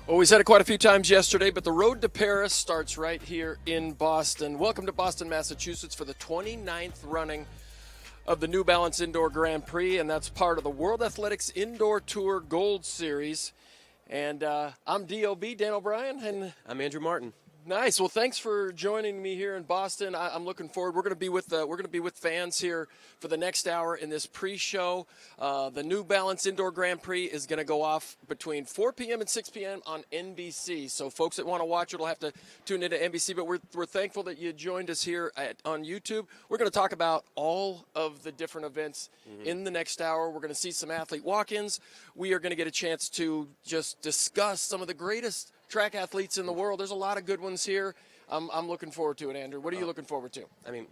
Well, we said it quite a few times yesterday, but the road to Paris starts right here in Boston. Welcome to Boston, Massachusetts for the 29th running of the New Balance Indoor Grand Prix, and that's part of the World Athletics Indoor Tour Gold Series. And I'm DOB, Dan O'Brien, and I'm Andrew Martin. Nice. Well, thanks for joining me here in Boston. I'm looking forward. We're going to be with fans here for the next hour in this pre-show. The New Balance Indoor Grand Prix is going to go off between 4 p.m. and 6 p.m. on NBC. So folks that want to watch it will have to tune into NBC. But we're thankful that you joined us here on YouTube. We're going to talk about all of the different events in the next hour. We're going to see some athlete walk-ins. We are going to get a chance to just discuss some of the greatest track athletes in the world. There's a lot of good ones here. I'm looking forward to it, Andrew. What are you looking forward to? I mean,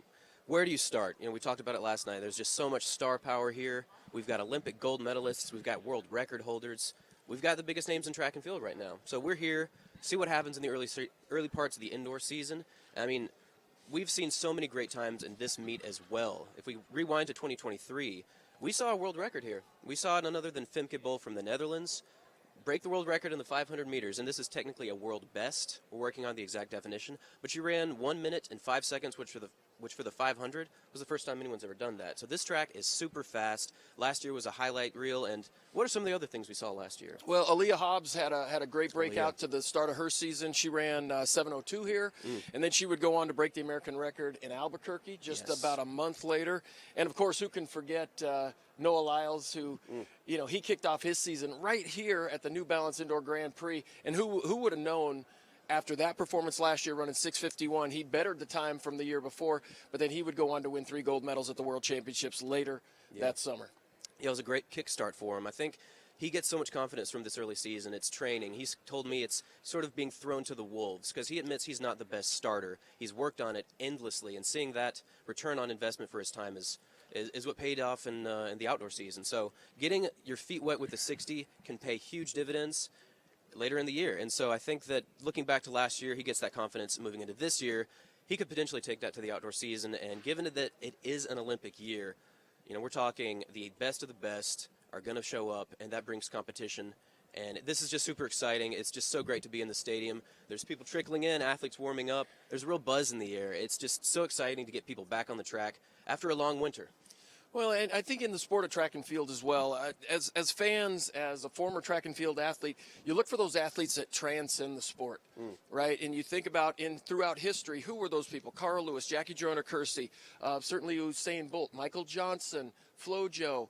where do you start? We talked about it last night. There's just so much star power here. We've got Olympic gold medalists. We've got world record holders. We've got the biggest names in track and field right now. So we're here, see what happens in the early parts of the indoor season. I mean, we've seen so many great times in this meet as well. If we rewind to 2023, we saw a world record here. We saw none other than Femke Bol from the Netherlands break the world record in the 500 meters, and this is technically a world best. We're working on the exact definition, but she ran 1 minute and 5 seconds, which for the 500 was the first time anyone's ever done that. So this track is super fast. Last year was a highlight reel, and what are some of the other things we saw last year? Well, Aaliyah Hobbs had a great breakout to the start of her season. She ran 7:02 here, and then she would go on to break the American record in Albuquerque just about a month later. And of course, who can forget Noah Lyles, who, he kicked off his season right here at the New Balance Indoor Grand Prix, and who would have known after that performance last year running 6:51, he bettered the time from the year before, but then he would go on to win 3 gold medals at the World Championships later that summer. Yeah, it was a great kickstart for him. I think he gets so much confidence from this early season. It's training. He's told me it's sort of being thrown to the wolves because he admits he's not the best starter. He's worked on it endlessly, and seeing that return on investment for his time is what paid off in the outdoor season. So getting your feet wet with the 60 can pay huge dividends later in the year. And so I think that looking back to last year, he gets that confidence moving into this year. He could potentially take that to the outdoor season. And given that it is an Olympic year, we're talking the best of the best are going to show up, and that brings competition. And this is just super exciting. It's just so great to be in the stadium. There's people trickling in, athletes warming up. There's a real buzz in the air. It's just so exciting to get people back on the track after a long winter. Well, and I think in the sport of track and field as well, as fans, as a former track and field athlete, you look for those athletes that transcend the sport, right? And you think about throughout history, who were those people? Carl Lewis, Jackie Joyner-Kersee, certainly Usain Bolt, Michael Johnson, FloJo.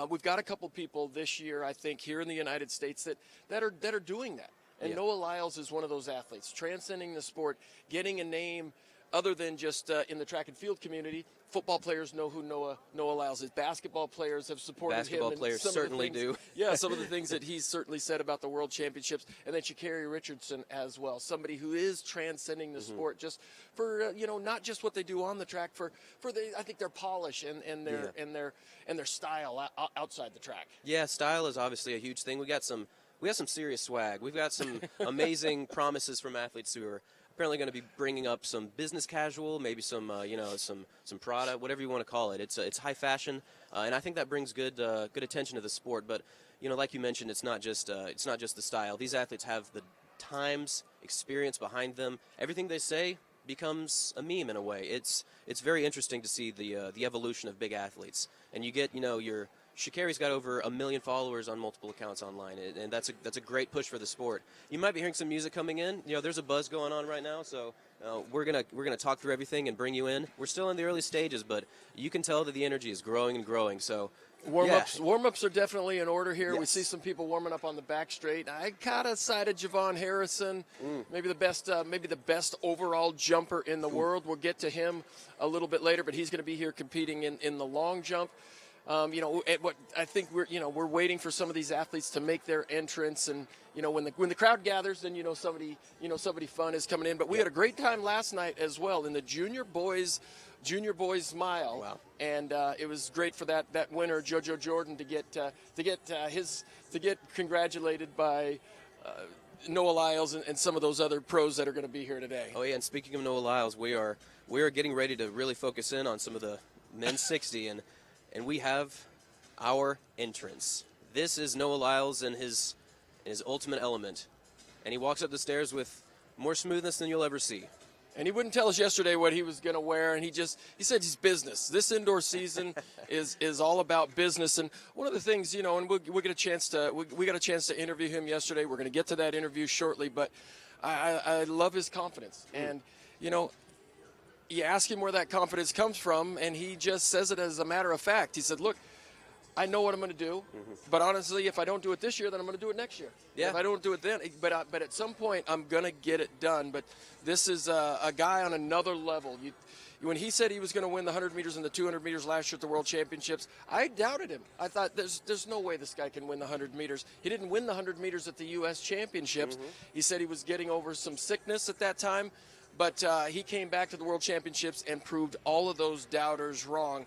We've got a couple people this year, I think, here in the United States that are doing that. And Noah Lyles is one of those athletes, transcending the sport, getting a name other than just in the track and field community. Football players know who Noah Lyles is. Basketball players have supported him. Basketball players certainly do. Yeah, some of the things that he's certainly said about the World Championships. And then Sha'Carri Richardson as well, somebody who is transcending the sport just for, not just what they do on the track, I think their polish and their style outside the track. Yeah, style is obviously a huge thing. We got some serious swag. We've got some amazing promises from athletes who are apparently going to be bringing up some business casual, maybe some some Prada, whatever you want to call it. It's high fashion, and I think that brings good attention to the sport. But like you mentioned, it's not just the style. These athletes have the times, experience behind them. Everything they say becomes a meme in a way. It's very interesting to see the evolution of big athletes, and you get your Sha'Carri's got over 1 million followers on multiple accounts online, and that's a great push for the sport. You might be hearing some music coming in. There's a buzz going on right now, so we're gonna talk through everything and bring you in. We're still in the early stages, but you can tell that the energy is growing and growing. So warm-ups are definitely in order here. Yes. We see some people warming up on the back straight. I kind of cited Javon Harrison, maybe the best overall jumper in the world. We'll get to him a little bit later, but he's going to be here competing in the long jump. What I think we're waiting for some of these athletes to make their entrance, and when the crowd gathers, then somebody fun is coming in. But we had a great time last night as well in the junior boys mile. Wow. And it was great for that winner JoJo Jordan to get congratulated by Noah Lyles and some of those other pros that are going to be here today. Oh yeah, and speaking of Noah Lyles, we are getting ready to really focus in on some of the men's 60 and we have our entrance. This is Noah Lyles in his ultimate element. and he walks up the stairs with more smoothness than you'll ever see. And he wouldn't tell us yesterday what he was going to wear, and he said he's business. This indoor season is all about business. And one of the things, and we get a chance to we got a chance to interview him yesterday. We're going to get to that interview shortly, but I love his confidence. And you ask him where that confidence comes from, and he just says it as a matter of fact. He said, "Look, I know what I'm going to do, but honestly, if I don't do it this year, then I'm going to do it next year. Yeah. If I don't do it then, but at some point, I'm going to get it done." But this is a guy on another level. When he said he was going to win the 100 meters and the 200 meters last year at the World Championships, I doubted him. I thought there's no way this guy can win the 100 meters. He didn't win the 100 meters at the U.S. Championships. He said he was getting over some sickness at that time, but he came back to the World Championships and proved all of those doubters wrong.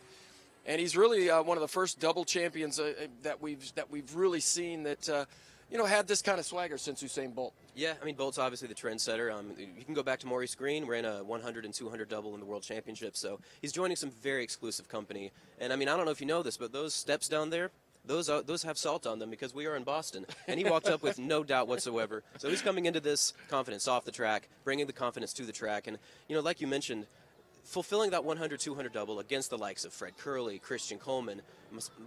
And he's really one of the first double champions that we've really seen that had this kind of swagger since Usain Bolt. Yeah, I mean, Bolt's obviously the trendsetter. You can go back to Maurice Green, ran a 100 and 200 double in the World Championships, so he's joining some very exclusive company. And I mean, I don't know if you know this, but those steps down there, those have salt on them because we are in Boston. And he walked up with no doubt whatsoever. So he's coming into this confidence off the track, bringing the confidence to the track. And, like you mentioned, fulfilling that 100, 200 double against the likes of Fred Curley, Christian Coleman,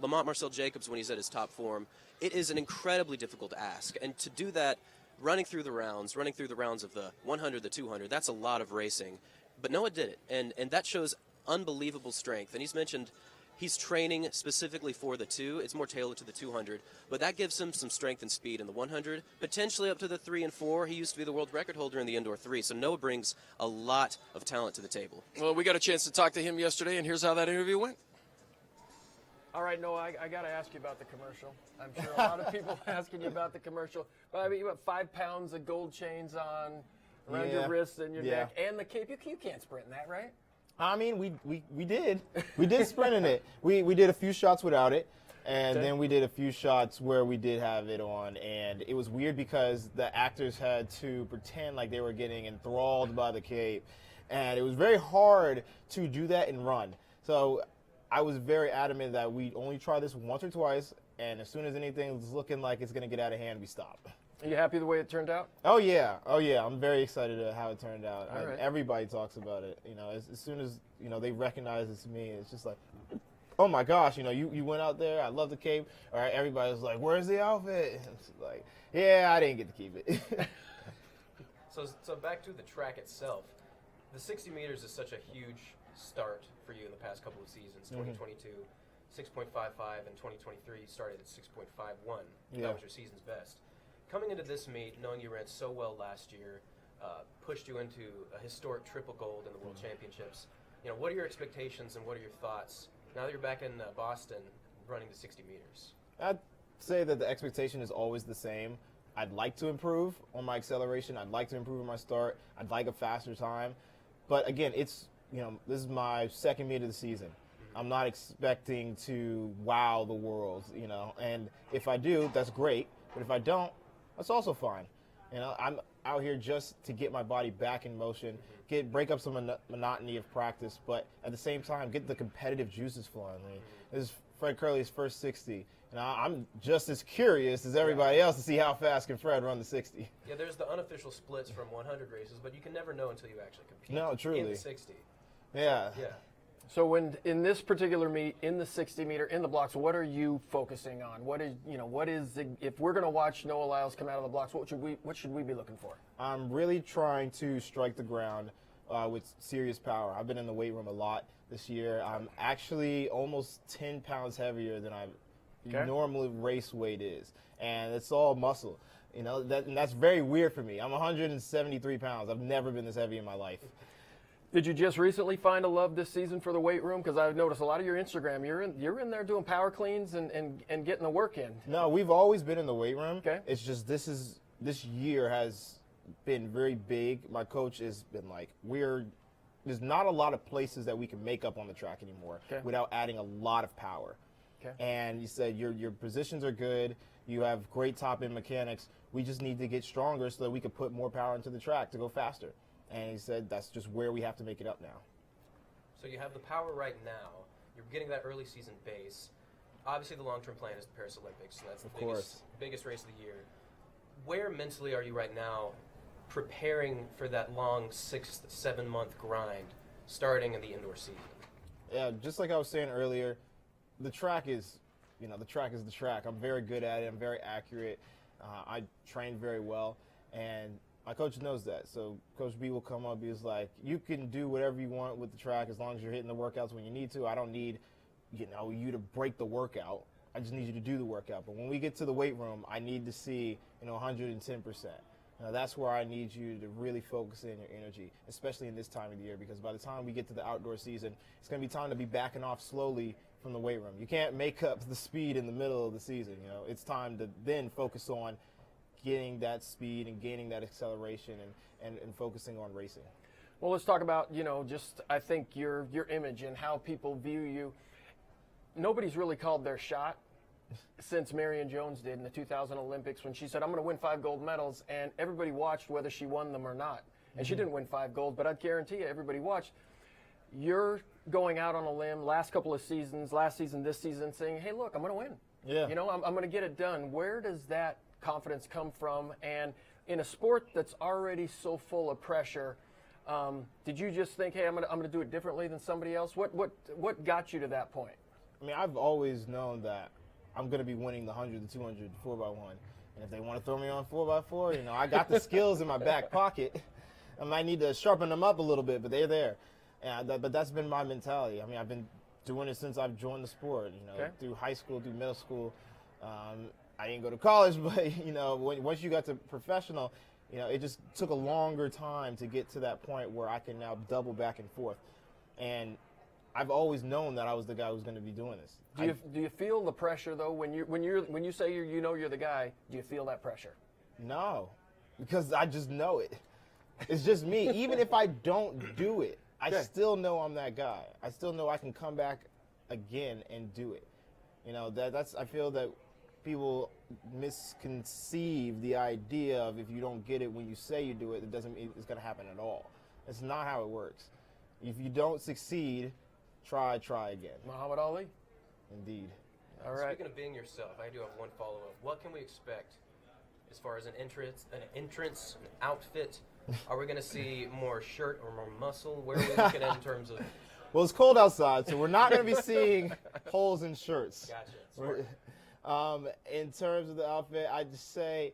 Lamont Marcel Jacobs when he's at his top form, it is an incredibly difficult ask. And to do that, running through the rounds of the 100, the 200, that's a lot of racing. But Noah did it, and that shows unbelievable strength. And he's mentioned he's training specifically for the 2. It's more tailored to the 200, but that gives him some strength and speed in the 100, potentially up to the 3 and 4. He used to be the world record holder in the indoor 3, so Noah brings a lot of talent to the table. Well, we got a chance to talk to him yesterday, and here's how that interview went. All right, Noah, I got to ask you about the commercial. I'm sure a lot of people are asking you about the commercial. But I mean, you have 5 pounds of gold chains on around your wrists and your neck, and the cape. You can't sprint in that, right? I mean, we did. We did sprint in it. We did a few shots without it, and then we did a few shots where we did have it on. And it was weird because the actors had to pretend like they were getting enthralled by the cape. And it was very hard to do that and run. So I was very adamant that we only try this once or twice, and as soon as anything was looking like it's going to get out of hand, we stop. Are you happy the way it turned out? Oh yeah. I'm very excited at how it turned out. All right. Everybody talks about it. As soon as they recognize it's me, it's just like, oh my gosh, you went out there. I love the cape. All right, everybody was like, where's the outfit? It's like, yeah, I didn't get to keep it. So back to the track itself. The 60 meters is such a huge start for you in the past couple of seasons. 2022, 6.55, and 2023 started at 6.51. Yeah. That was your season's best. Coming into this meet, knowing you ran so well last year, pushed you into a historic triple gold in the World Championships. What are your expectations and what are your thoughts now that you're back in Boston running the 60 meters? I'd say that the expectation is always the same. I'd like to improve on my acceleration. I'd like to improve on my start. I'd like a faster time. But again, it's, this is my second meet of the season. I'm not expecting to wow the world, and if I do, that's great. But if I don't, that's also fine. I'm out here just to get my body back in motion, break up some monotony of practice, but at the same time, get the competitive juices flowing. I mean, this is Fred Curley's first 60. And I'm just as curious as everybody else to see how fast can Fred run the 60. Yeah, there's the unofficial splits from 100 races, but you can never know until you actually compete. No, truly. In the 60. Yeah. Yeah. So when in this particular meet, in the 60 meter, in the blocks, what are you focusing on? What is if we're going to watch Noah Lyles come out of the blocks, what should we be looking for? I'm really trying to strike the ground with serious power. I've been in the weight room a lot this year. I'm actually almost 10 pounds heavier than I normally race weight is, and it's all muscle. And that's very weird for me. I'm 173 pounds. I've never been this heavy in my life. Did you just recently find a love this season for the weight room? Because I've noticed a lot of your Instagram, you're in there doing power cleans and getting the work in. No, we've always been in the weight room. Okay. It's just this year has been very big. My coach has been like, there's not a lot of places that we can make up on the track anymore without adding a lot of power. Okay. And he said your positions are good. You have great top end mechanics. We just need to get stronger so that we can put more power into the track to go faster. And he said that's just where we have to make it up now. So you have the power right now. You're getting that early season base. Obviously, the long-term plan is the Paris Olympics, so that's the biggest race of the year. where mentally are you right now preparing for that long 6-7 month grind starting in the indoor season? Yeah, just like I was saying earlier, the track is the track. I'm very good at it. I'm very accurate. I train very well, and my coach knows that. So Coach B will come up. He's like, you can do whatever you want with the track as long as you're hitting the workouts when you need to. I don't need, you to break the workout. I just need you to do the workout. But when we get to the weight room, I need to see, 110%. That's where I need you to really focus in your energy, especially in this time of the year, because by the time we get to the outdoor season, it's going to be time to be backing off slowly from the weight room. You can't make up the speed in the middle of the season. It's time to then focus on getting that speed and gaining that acceleration and focusing on racing. Well, let's talk about, I think your image and how people view you. Nobody's really called their shot since Marion Jones did in the 2000 Olympics when she said, I'm going to win 5 gold medals, and everybody watched whether she won them or not. And she didn't win 5 gold, but I guarantee you everybody watched. You're going out on a limb last couple of seasons, last season, this season, saying, hey, look, I'm going to win. Yeah. I'm going to get it done. Where does that confidence come from? And in a sport that's already so full of pressure, did you just think, hey, I'm going to do it differently than somebody else? What got you to that point? I mean, I've always known that I'm going to be winning the 100, the 200, 4x1. And if they want to throw me on 4x4, I got the skills in my back pocket. I might need to sharpen them up a little bit, but they're there. But that's been my mentality. I mean, I've been doing it since I've joined the sport, through high school, through middle school. I didn't go to college, but, once you got to professional, it just took a longer time to get to that point where I can now double back and forth. And I've always known that I was the guy who's going to be doing this. Do you feel the pressure though when you say you're the guy? Do you feel that pressure? No, because I just know it. It's just me. Even if I don't do it, I still know I'm that guy. I still know I can come back again and do it. That's I feel that people misconceive the idea of if you don't get it when you say you do it, it doesn't mean it's going to happen at all. It's not how it works. If you don't succeed, try again. Muhammad Ali? Indeed. All right. Speaking of being yourself, I do have one follow-up. What can we expect as far as an entrance, an outfit? Are we going to see more shirt or more muscle? Where are we looking at in terms of... Well, it's cold outside, so we're not going to be seeing holes in shirts. Gotcha. In terms of the outfit, I'd just say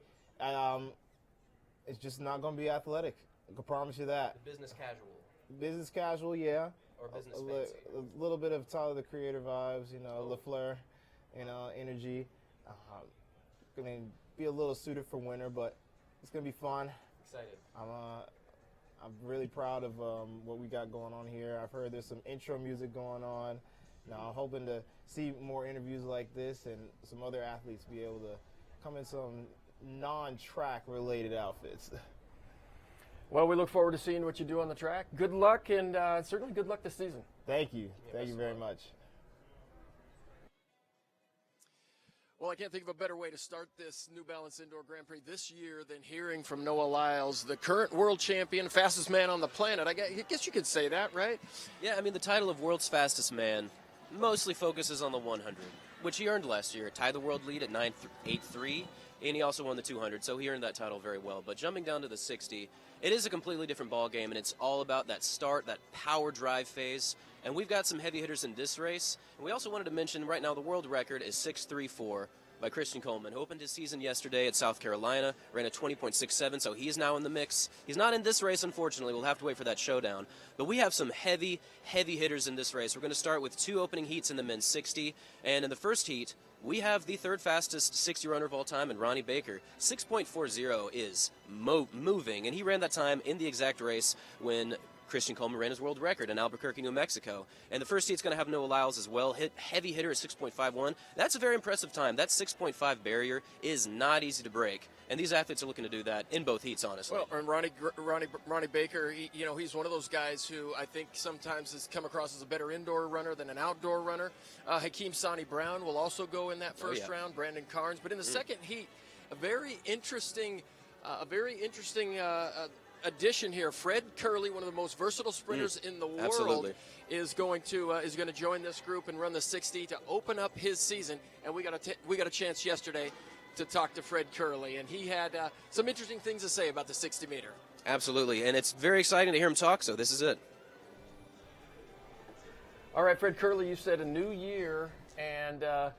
it's just not going to be athletic. I can promise you that. Business casual. Business casual, yeah. Or business fancy. A little bit of Tyler, the Creator vibes, LaFleur, energy. Going to be a little suited for winter, but it's going to be fun. Excited. I'm really proud of what we got going on here. I've heard there's some intro music going on. Now I'm hoping to see more interviews like this and some other athletes be able to come in some non-track related outfits. Well, we look forward to seeing what you do on the track. Good luck, and certainly good luck this season. Thank you. Thank you very much. Well, I can't think of a better way to start this New Balance Indoor Grand Prix this year than hearing from Noah Lyles, the current world champion, fastest man on the planet. I guess you could say that, right? Yeah, I mean, the title of world's fastest man mostly focuses on the 100, which he earned last year. Tied the world lead at 9.83, and he also won the 200, so he earned that title very well. But jumping down to the 60, it is a completely different ball game, and it's all about that start, that power drive phase. And we've got some heavy hitters in this race. And we also wanted to mention right now the world record is 6.34 by Christian Coleman, who opened his season yesterday at South Carolina, ran a 20.67, so he's now in the mix. He's not in this race, unfortunately. We'll have to wait for that showdown. But we have some heavy hitters in this race. We're going to start with 2 opening heats in the men's 60. And in the first heat, we have the 3rd fastest 60 runner of all time, and Ronnie Baker. 6.40 is moving, and he ran that time in the exact race when Christian Coleman ran his world record in Albuquerque, New Mexico. And the first heat's going to have Noah Lyles as well. Heavy hitter at 6.51. That's a very impressive time. That 6.5 barrier is not easy to break. And these athletes are looking to do that in both heats, honestly. Well, and Ronnie Baker, he's one of those guys who I think sometimes has come across as a better indoor runner than an outdoor runner. Hakeem Sonny Brown will also go in that first round. Brandon Carnes. But in the second heat, a very interesting addition here. Fred Curley, one of the most versatile sprinters in the world, is going to join this group and run the 60 to open up his season. And we got a chance yesterday to talk to Fred Curley, and he had some interesting things to say about the 60-meter. Absolutely, and it's very exciting to hear him talk, so this is it. All right, Fred Curley, you said a new year and a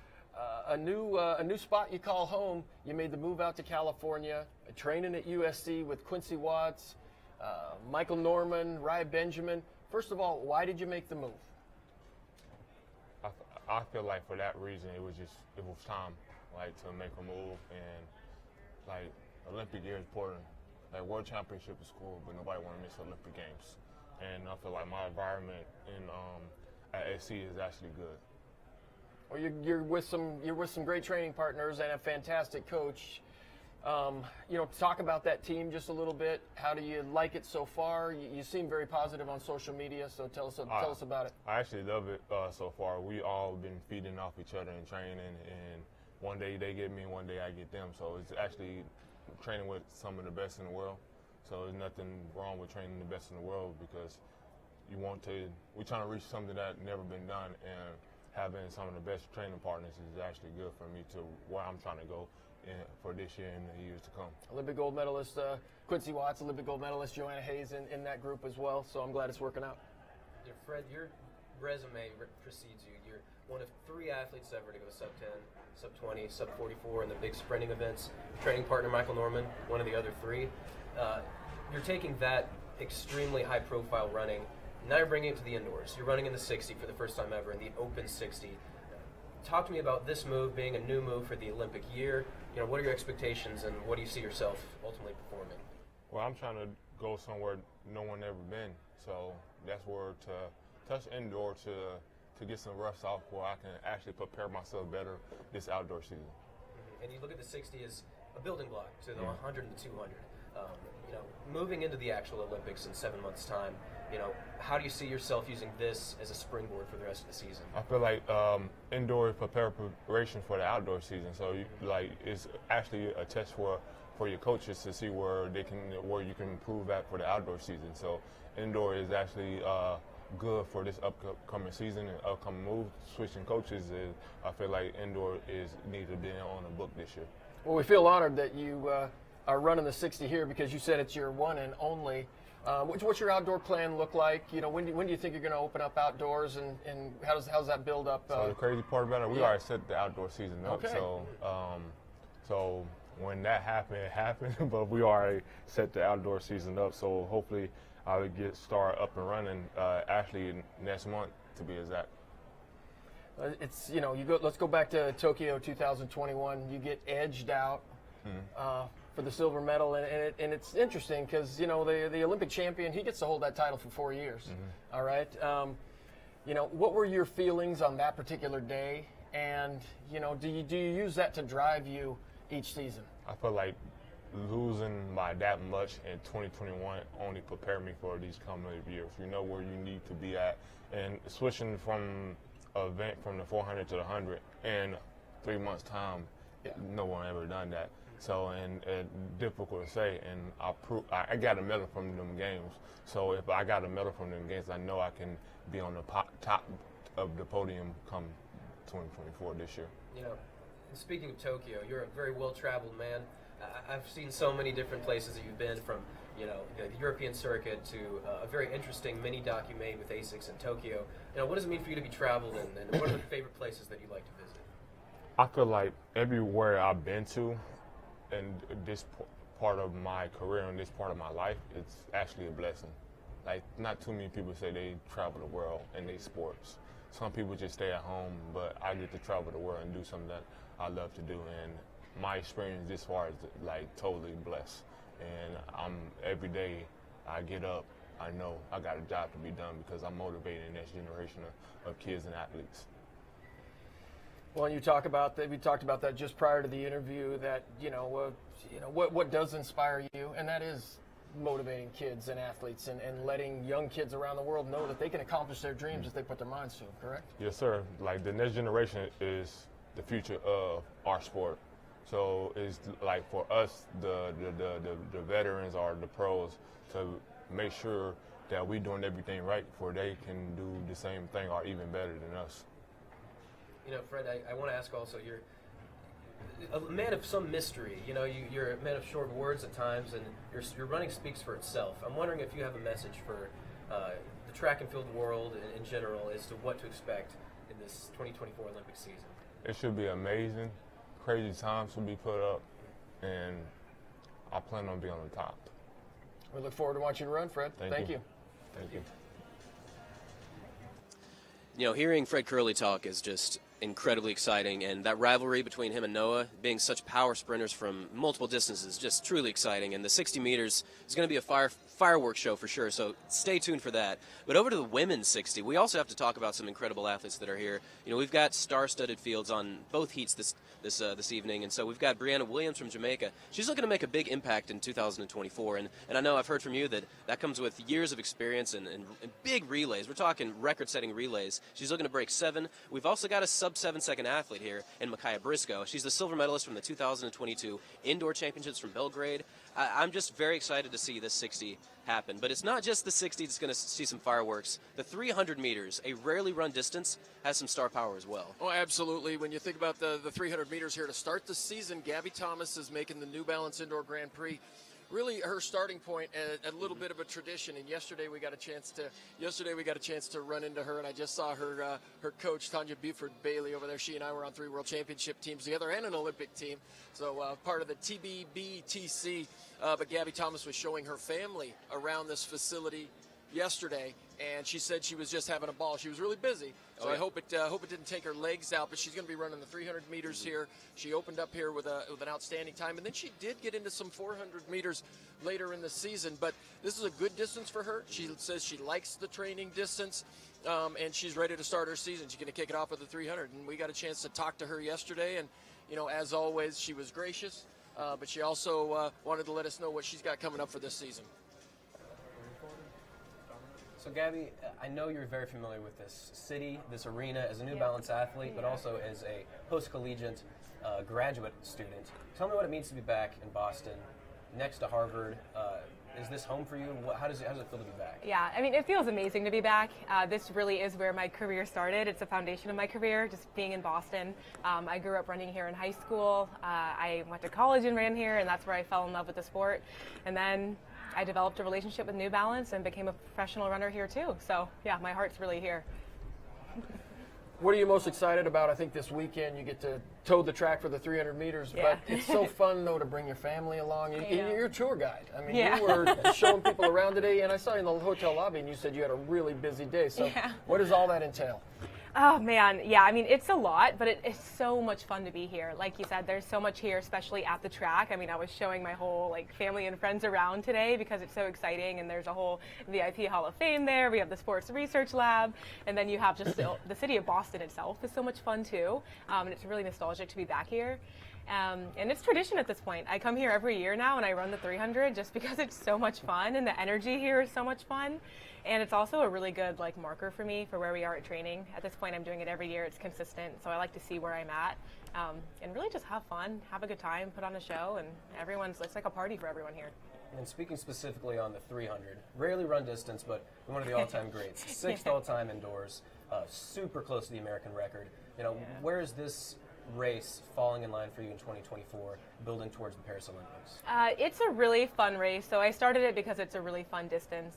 new spot you call home. You made the move out to California, training at USC with Quincy Watts, Michael Norman, Rai Benjamin. First of all, why did you make the move? I feel like for that reason, it was time, like, to make a move. And like, Olympic year is important. Like, World Championship is cool, but nobody want to miss Olympic Games. And I feel like my environment at SC is actually good. Well, you're with some great training partners and a fantastic coach. Talk about that team just a little bit. How do you like it so far? You seem very positive on social media, so tell us about it. I actually love it so far. We all been feeding off each other in training, and one day they get me, and one day I get them. So it's actually training with some of the best in the world. So there's nothing wrong with training the best in the world, because we're trying to reach something that never been done, and having some of the best training partners is actually good for me to where I'm trying to go for this year and the years to come. Olympic gold medalist Quincy Watts, Olympic gold medalist Joanna Hayes in that group as well, so I'm glad it's working out. Yeah, Fred, your resume precedes you. You're one of 3 athletes ever to go sub-10, sub-20, sub-44 in the big sprinting events. Training partner Michael Norman, one of the other 3. You're taking that extremely high-profile running. Now you're bringing it to the indoors. You're running in the 60 for the first time ever, in the open 60. Talk to me about this move being a new move for the Olympic year. What are your expectations, and what do you see yourself ultimately performing? Well, I'm trying to go somewhere no one ever been. So that's where to touch indoor to get some reps off where I can actually prepare myself better this outdoor season. Mm-hmm. And you look at the 60 as a building block to the 100 and the 200. Moving into the actual Olympics in 7 months' time, how do you see yourself using this as a springboard for the rest of the season? I feel like indoor preparation for the outdoor season. So it's actually a test for your coaches to see where you can improve at for the outdoor season. So indoor is actually good for this upcoming season and upcoming move. Switching coaches I feel like indoor needs to be on the book this year. Well, we feel honored that you are running the 60 here, because you said it's your one and only. What's your outdoor plan look like? When do you think you're going to open up outdoors, and how's that build up? So the crazy part about it, we already set the outdoor season up. Okay. So when that happened, it happened. But we already set the outdoor season up. So hopefully I'll start up and running actually next month, to be exact. It's let's go back to Tokyo 2021. You get edged out. For the silver medal, and it's interesting because the Olympic champion, he gets to hold that title for 4 years. All right, what were your feelings on that particular day, and do you use that to drive you each season? I feel like losing by that much in 2021 only prepared me for these coming years. You know where you need to be at, and switching from an event from the 400 to the 100 in 3 months' time, no one ever done that. So, and difficult to say, and I got a medal from them games. So if I got a medal from them games, I know I can be on the top of the podium come 2024 this year. Speaking of Tokyo, you're a very well-traveled man. I've seen so many different places that you've been, from the European circuit to a very interesting mini doc you made with ASICS in Tokyo. What does it mean for you to be traveled, and what are the favorite places that you like to visit? I feel like everywhere I've been to, in this part of my career and this part of my life, it's actually a blessing. Like, not too many people say they travel the world in their sports. Some people just stay at home, but I get to travel the world and do something that I love to do. And my experience this far is totally blessed. And every day I get up, I know I got a job to be done, because I'm motivating the next generation of kids and athletes. Well, you talk about that. We talked about that just prior to the interview. That what does inspire you, and that is motivating kids and athletes, and letting young kids around the world know that they can accomplish their dreams if they put their minds to them. Correct? Yes, sir. Like, the next generation is the future of our sport. So it's like for us, the veterans or the pros, to make sure that we're doing everything right before they can do the same thing or even better than us. Fred, I want to ask also, a man of some mystery. You know, you're a man of short words at times, and your running speaks for itself. I'm wondering if you have a message for the track and field world in general as to what to expect in this 2024 Olympic season. It should be amazing. Crazy times will be put up, and I plan on being on the top. We look forward to watching you run, Fred. Thank you. Thank you. You know, hearing Fred Curley talk is just incredibly exciting, and that rivalry between him and Noah, being such power sprinters from multiple distances, just truly exciting. And the 60 meters is going to be a fireworks show for sure, so stay tuned for that. But over to the women's 60, we also have to talk about some incredible athletes that are here. You know, we've got star-studded fields on both heats this evening, and so we've got Brianna Williams from Jamaica. She's looking to make a big impact in 2024, and I know I've heard from you that comes with years of experience and big relays. We're talking record-setting relays. She's looking to break 7. We've also got a sub-7-second athlete here in Micaiah Briscoe. She's the silver medalist from the 2022 Indoor Championships from Belgrade. I'm just very excited to see this 60 happen. But it's not just the 60 that's going to see some fireworks. The 300 meters, a rarely run distance, has some star power as well. Oh, absolutely. When you think about the 300 meters here to start the season, Gabby Thomas is making the New Balance Indoor Grand Prix really her starting point, a little bit of a tradition. And yesterday we got a chance to run into her, and I just saw her coach Tanya Buford Bailey over there. She and I were on 3 World Championship teams together and an Olympic team, so part of the TBBTC. But Gabby Thomas was showing her family around this facility yesterday, and she said she was just having a ball. She was really busy, so I hope it didn't take her legs out. But she's going to be running the 300 meters here. She opened up here with an outstanding time, and then she did get into some 400 meters later in the season. But this is a good distance for her. She says she likes the training distance, and she's ready to start her season. She's going to kick it off with the 300, and we got a chance to talk to her yesterday. And as always, she was gracious, but she also wanted to let us know what she's got coming up for this season. So Gabby, I know you're very familiar with this city, this arena, as a New Balance athlete, but also as a post-collegiate graduate student. Tell me what it means to be back in Boston, next to Harvard. Is this home for you? How does it feel to be back? Yeah, I mean, it feels amazing to be back. This really is where my career started. It's the foundation of my career, just being in Boston. I grew up running here in high school. I went to college and ran here, and that's where I fell in love with the sport. And then I developed a relationship with New Balance and became a professional runner here too. So yeah, my heart's really here. What are you most excited about? I think this weekend you get to tow the track for the 300 meters, Yeah. but it's so fun though to bring your family along. You're a tour guide. I mean, Yeah. you were showing people around today, and I saw you in the hotel lobby, and you said you had a really busy day. So Yeah. what does all that entail? Oh man, yeah, I mean, it's a lot, but it's so much fun to be here. Like you said, there's so much here, especially at the track. I mean, I was showing my whole family and friends around today because it's so exciting, and there's a whole VIP Hall of Fame there. We have the Sports Research Lab, and then you have just the city of Boston itself is so much fun too, and it's really nostalgic to be back here. And it's tradition at this point. I come here every year now and I run the 300 just because it's so much fun, and the energy here is so much fun. And it's also a really good marker for me for where we are at training. At this point, I'm doing it every year. It's consistent, so I like to see where I'm at, and really just have fun, have a good time, put on a show, and it's like a party for everyone here. And speaking specifically on the 300, rarely run distance, but one of the all-time greats, 6th all-time indoors, super close to the American record. Where is this race falling in line for you in 2024, building towards the Paris Olympics? It's a really fun race. So I started it because it's a really fun distance.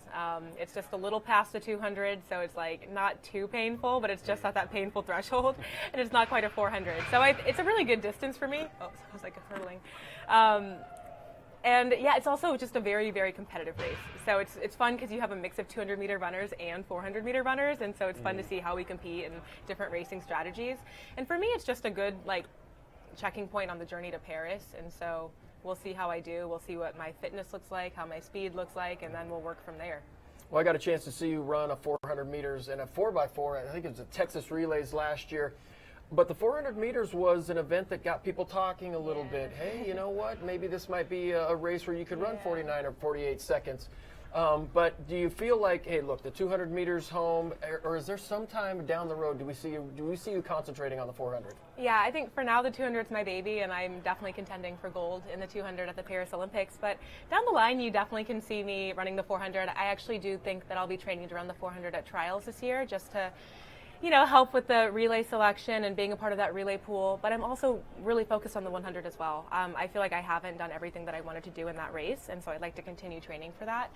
It's just a little past the 200, so it's not too painful, but it's just at that painful threshold, and it's not quite a 400. So it's a really good distance for me. Oh, it was like a hurdling. And yeah, it's also just a very, very competitive race. So it's fun because you have a mix of 200-meter runners and 400-meter runners, and so it's fun to see how we compete in different racing strategies. And for me, it's just a good checking point on the journey to Paris. And so we'll see how I do. We'll see what my fitness looks like, how my speed looks like, and then we'll work from there. Well, I got a chance to see you run a 400 meters and a 4x4. I think it was the Texas Relays last year. But the 400 meters was an event that got people talking a little bit. Hey, you know what? Maybe this might be a race where you could run 49 or 48 seconds. But do you feel like, hey, look, the 200 meters home, or is there some time down the road do we see you concentrating on the 400? Yeah, I think for now the 200 is my baby, and I'm definitely contending for gold in the 200 at the Paris Olympics. But down the line, you definitely can see me running the 400. I actually do think that I'll be training to run the 400 at trials this year, just to help with the relay selection and being a part of that relay pool, but I'm also really focused on the 100 as well. I feel like I haven't done everything that I wanted to do in that race, and so I'd like to continue training for that.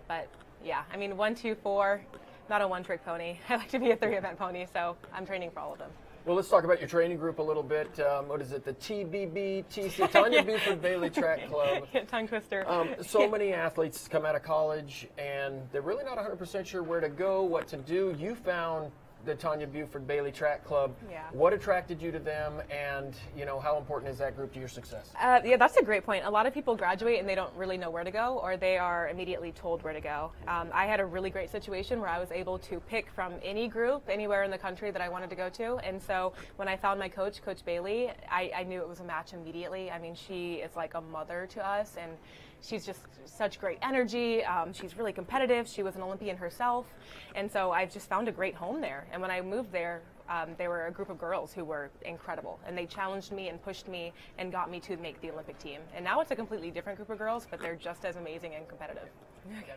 But yeah, 1, 2, 4, not a one-trick pony. I like to be a 3-event pony, so I'm training for all of them. Well, let's talk about your training group a little bit. What is it? The TBBTC, Tanya Buford Bailey Track Club. Tongue twister. So many athletes come out of college, and they're really not 100% sure where to go, what to do. You found the Tanya Buford Bailey Track Club. Yeah. What attracted you to them, and how important is that group to your success? Yeah, that's a great point. A lot of people graduate and they don't really know where to go, or they are immediately told where to go. I had a really great situation where I was able to pick from any group anywhere in the country that I wanted to go to, and so when I found my coach, Coach Bailey, I knew it was a match immediately. She is like a mother to us, and she's just such great energy. She's really competitive. She was an Olympian herself. And so I've just found a great home there. And when I moved there, they were a group of girls who were incredible. And they challenged me and pushed me and got me to make the Olympic team. And now it's a completely different group of girls, but they're just as amazing and competitive.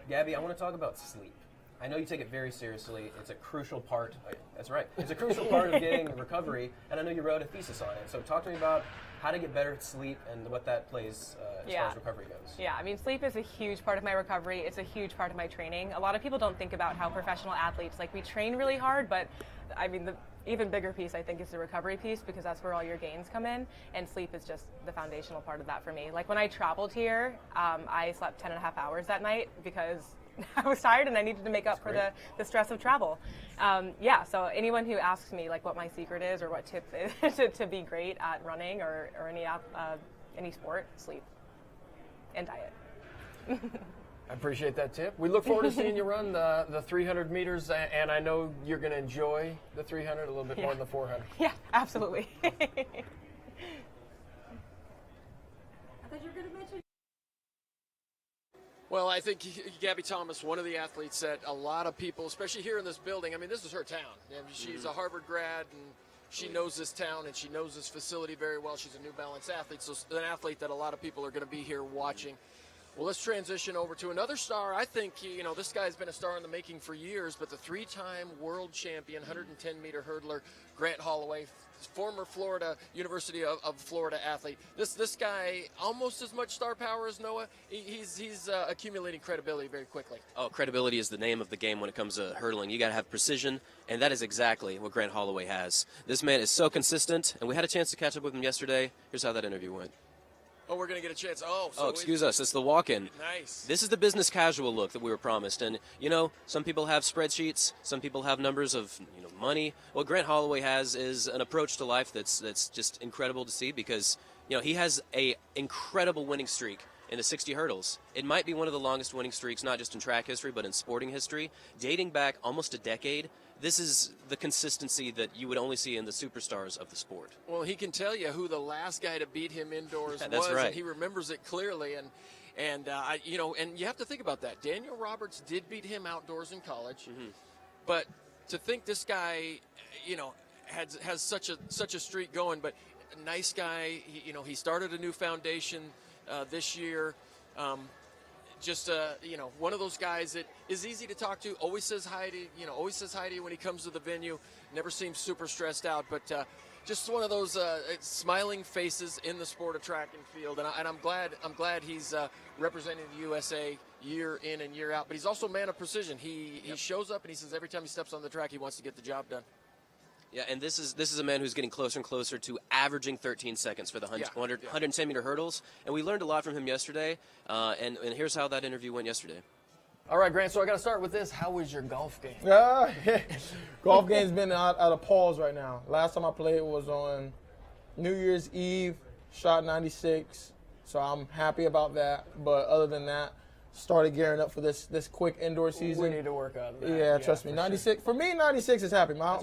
Gabby, I want to talk about sleep. I know you take it very seriously. It's a crucial part. That's right. It's a crucial part of getting recovery. And I know you wrote a thesis on it. So talk to me about how to get better at sleep and what that plays as far as recovery goes. Yeah, sleep is a huge part of my recovery. It's a huge part of my training. A lot of people don't think about how professional athletes, we train really hard, but the even bigger piece, I think, is the recovery piece, because that's where all your gains come in, and sleep is just the foundational part of that for me. When I traveled here, I slept 10 and a half hours that night because I was tired and I needed to make up for the stress of travel. So anyone who asks me what my secret is or what tip is to be great at running or any sport, sleep and diet. I appreciate that tip. We look forward to seeing you run the 300 meters, and I know you're going to enjoy the 300 a little bit more than the 400. Yeah, absolutely. I thought you were going to mention. Well, I think Gabby Thomas, one of the athletes that a lot of people, especially here in this building, this is her town. She's a Harvard grad, and she knows this town, and she knows this facility very well. She's a New Balance athlete, so an athlete that a lot of people are going to be here watching. Well, let's transition over to another star. I think, this guy's been a star in the making for years, but the 3-time world champion, 110-meter hurdler, Grant Holloway, former University of Florida athlete. This guy, almost as much star power as Noah. He's accumulating credibility very quickly. Oh, credibility is the name of the game when it comes to hurdling. You got to have precision, and that is exactly what Grant Holloway has. This man is so consistent, and we had a chance to catch up with him yesterday. Here's how that interview went. Oh, we're going to get a chance. Excuse us. It's the walk-in. Nice. This is the business casual look that we were promised. And, some people have spreadsheets. Some people have numbers of, money. What Grant Holloway has is an approach to life that's just incredible to see, because, he has a incredible winning streak in the 60 hurdles. It might be one of the longest winning streaks, not just in track history, but in sporting history, dating back almost a decade. This is the consistency that you would only see in the superstars of the sport. Well, he can tell you who the last guy to beat him indoors was, That's right. And he remembers it clearly. And you have to think about that. Daniel Roberts did beat him outdoors in college, but to think this guy, has such a streak going. But a nice guy. He started a new foundation this year. One of those guys that is easy to talk to, always says hi to you when he comes to the venue, never seems super stressed out, but just one of those smiling faces in the sport of track and field, and I'm glad he's representing the USA year in and year out, but he's also a man of precision. He shows up and he says every time he steps on the track he wants to get the job done. Yeah, and this is a man who's getting closer and closer to averaging 13 seconds for the 110-meter hurdles. And we learned a lot from him yesterday, and here's how that interview went yesterday. All right, Grant, so I got to start with this. How was your golf game? Golf game's been out of pause right now. Last time I played was on New Year's Eve, shot 96, so I'm happy about that. But other than that, started gearing up for this quick indoor season. We need to work on that. Yeah, trust me. 96 for me. 96 is happy. My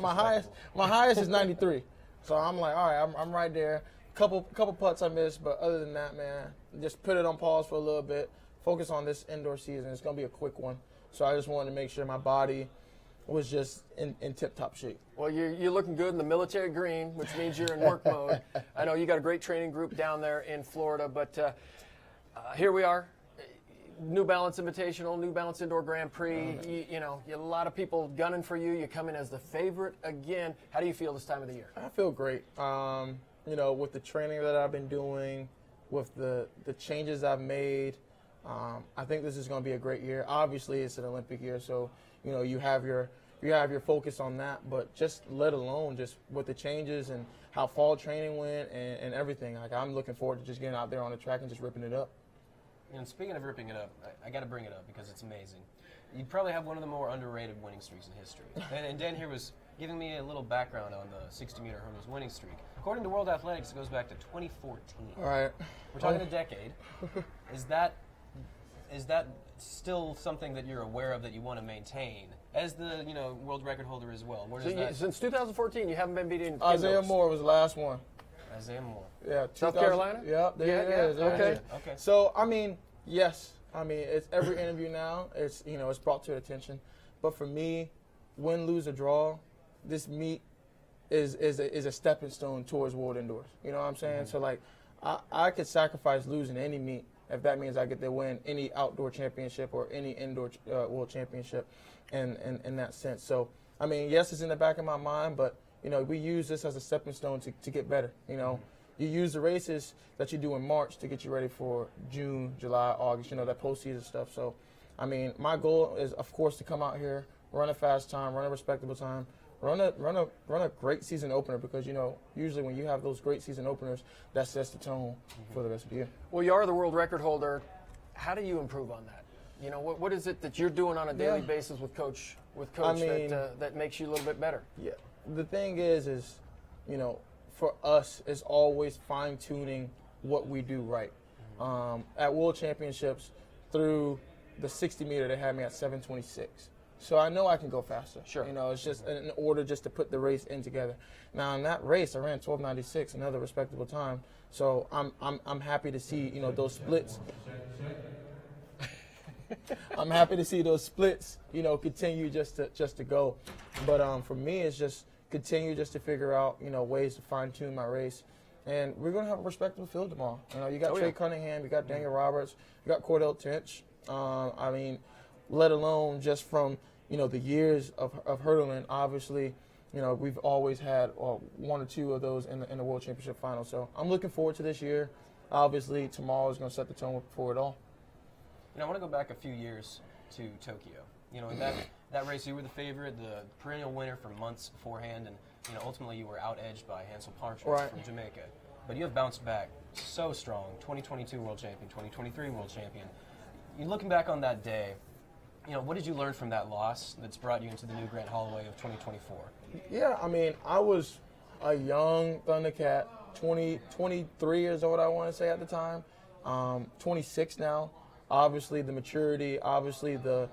highest is 93. So I'm like, all right, I'm right there. Couple putts I missed, but other than that, man, just put it on pause for a little bit. Focus on this indoor season. It's gonna be a quick one. So I just wanted to make sure my body was just in tip-top shape. Well, you're looking good in the military green, which means you're in work mode. I know you got a great training group down there in Florida, but here we are. New Balance Invitational, New Balance Indoor Grand Prix. You know, a lot of people gunning for you. You come in as the favorite again. How do you feel this time of the year? I feel great. You know, with the training that I've been doing, with the changes I've made, I think this is going to be a great year. Obviously, it's an Olympic year, so you know you have your focus on that. But just let alone just with the changes and how fall training went and everything. Like I'm looking forward to just getting out there on the track and just ripping it up. And speaking of ripping it up, I got to bring it up because it's amazing. You probably have one of the more underrated winning streaks in history. And Dan here was giving me a little background on the 60-meter hurdles winning streak. According to World Athletics, it goes back to 2014. All right. We're talking a decade. Is that still something that you're aware of that you want to maintain as the world record holder as well? Where does that, since 2014, you haven't been beating Isaiah Moore was the last one. Isaiah Moore. Yeah, South Carolina? Yeah, there it is. Okay. Okay. So, I mean, yes. I mean, it's every interview now. It's it's brought to attention. But for me, win, lose, or draw, this meet is a stepping stone towards World Indoors. You know what I'm saying? So, like, I could sacrifice losing any meet if that means I get to win any outdoor championship or any indoor world championship in that sense. So, I mean, yes, it's in the back of my mind, but we use this as a stepping stone to get better. You use the races that you do in March to get you ready for June, July, August, that postseason stuff. So, I mean, my goal is, of course, to come out here, run a fast time, run a respectable time, run a great season opener because, usually when you have those great season openers, that sets the tone for the rest of the year. Well, you are the world record holder. How do you improve on that? What is it that you're doing on a daily basis with Coach that makes you a little bit better? Yeah. The thing is, for us, it's always fine-tuning what we do right. At World Championships, through the 60-meter, they had me at 7:26. So I know I can go faster. Sure. It's just in order just to put the race in together. Now, in that race, I ran 12:96, another respectable time. So I'm happy to see, those splits. I'm happy to see those splits, continue just to go. But for me, it's just continue just to figure out, ways to fine-tune my race. And we're going to have a respectable field tomorrow. You got Trey Cunningham, you got Daniel Roberts, you got Cordell Tench. I mean, let alone just from, the years of hurdling, obviously, we've always had one or two of those in the World Championship final. So I'm looking forward to this year. Obviously, tomorrow is going to set the tone for it all. I want to go back a few years to Tokyo. In that race, you were the favorite, the perennial winner for months beforehand, and ultimately you were out-edged by Hansel Partridge from Jamaica. But you have bounced back so strong. 2022 world champion, 2023 world champion. You're looking back on that day, what did you learn from that loss that's brought you into the new Grant Holloway of 2024? Yeah, I mean, I was a young Thundercat, 23 years old, I want to say at the time, 26 now. Obviously, the maturity, obviously the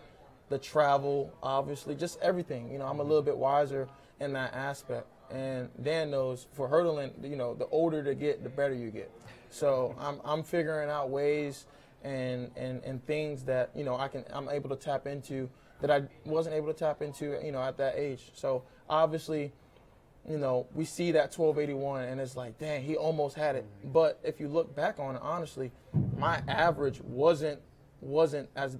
travel, obviously just everything. I'm a little bit wiser in that aspect. And Dan knows for hurdling, the older to get, the better you get. So I'm figuring out ways and things that I'm able to tap into that I wasn't able to tap into at that age. So obviously, we see that 1281 and it's like, dang, he almost had it. But if you look back on it, honestly, my average wasn't as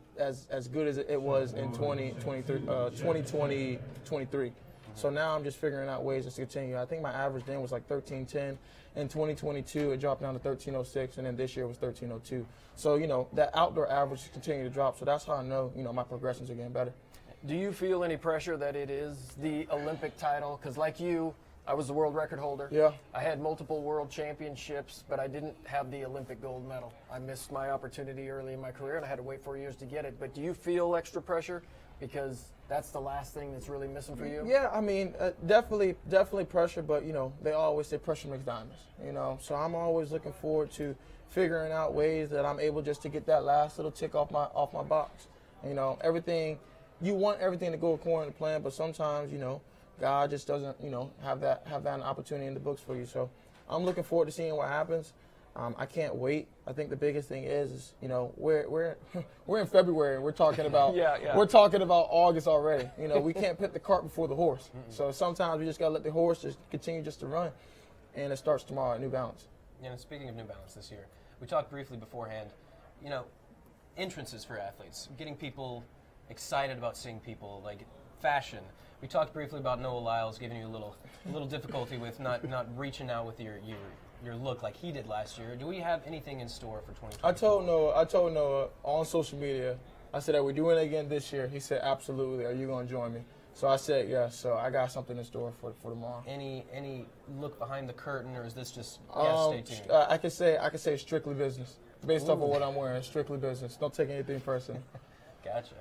good as it was in 2023. So now I'm just figuring out ways to continue. I think my average then was like 13:10. In 2022, it dropped down to 13:06, and then this year was 13:02. So that outdoor average continue to drop. So that's how I know my progressions are getting better. Do you feel any pressure that it is the Olympic title? Because like you, I was the world record holder. Yeah. I had multiple world championships, but I didn't have the Olympic gold medal. I missed my opportunity early in my career, and I had to wait 4 years to get it. But do you feel extra pressure because that's the last thing that's really missing for you? Yeah, I mean, definitely pressure, but, they always say pressure makes diamonds, So I'm always looking forward to figuring out ways that I'm able just to get that last little tick off my box. Everything, you want everything to go according to plan, but sometimes, God just doesn't, have that opportunity in the books for you. So I'm looking forward to seeing what happens. I can't wait. I think the biggest thing is we're in February and we're talking about we're talking about August already. We can't put the cart before the horse. So sometimes we just gotta let the horse just continue just to run, and it starts tomorrow at New Balance. Speaking of New Balance this year, we talked briefly beforehand. entrances for athletes, getting people excited about seeing people, like fashion. We talked briefly about Noah Lyles giving you a little difficulty with not reaching out with your look like he did last year. Do we have anything in store for 2020? I told Noah on social media, I said, are we doing it again this year? He said, absolutely. Are you going to join me? So I said, yes. So I got something in store for tomorrow. Any look behind the curtain, or is this just stay tuned? I can say strictly business. Based off of what I'm wearing, strictly business. Don't take anything personal. Gotcha.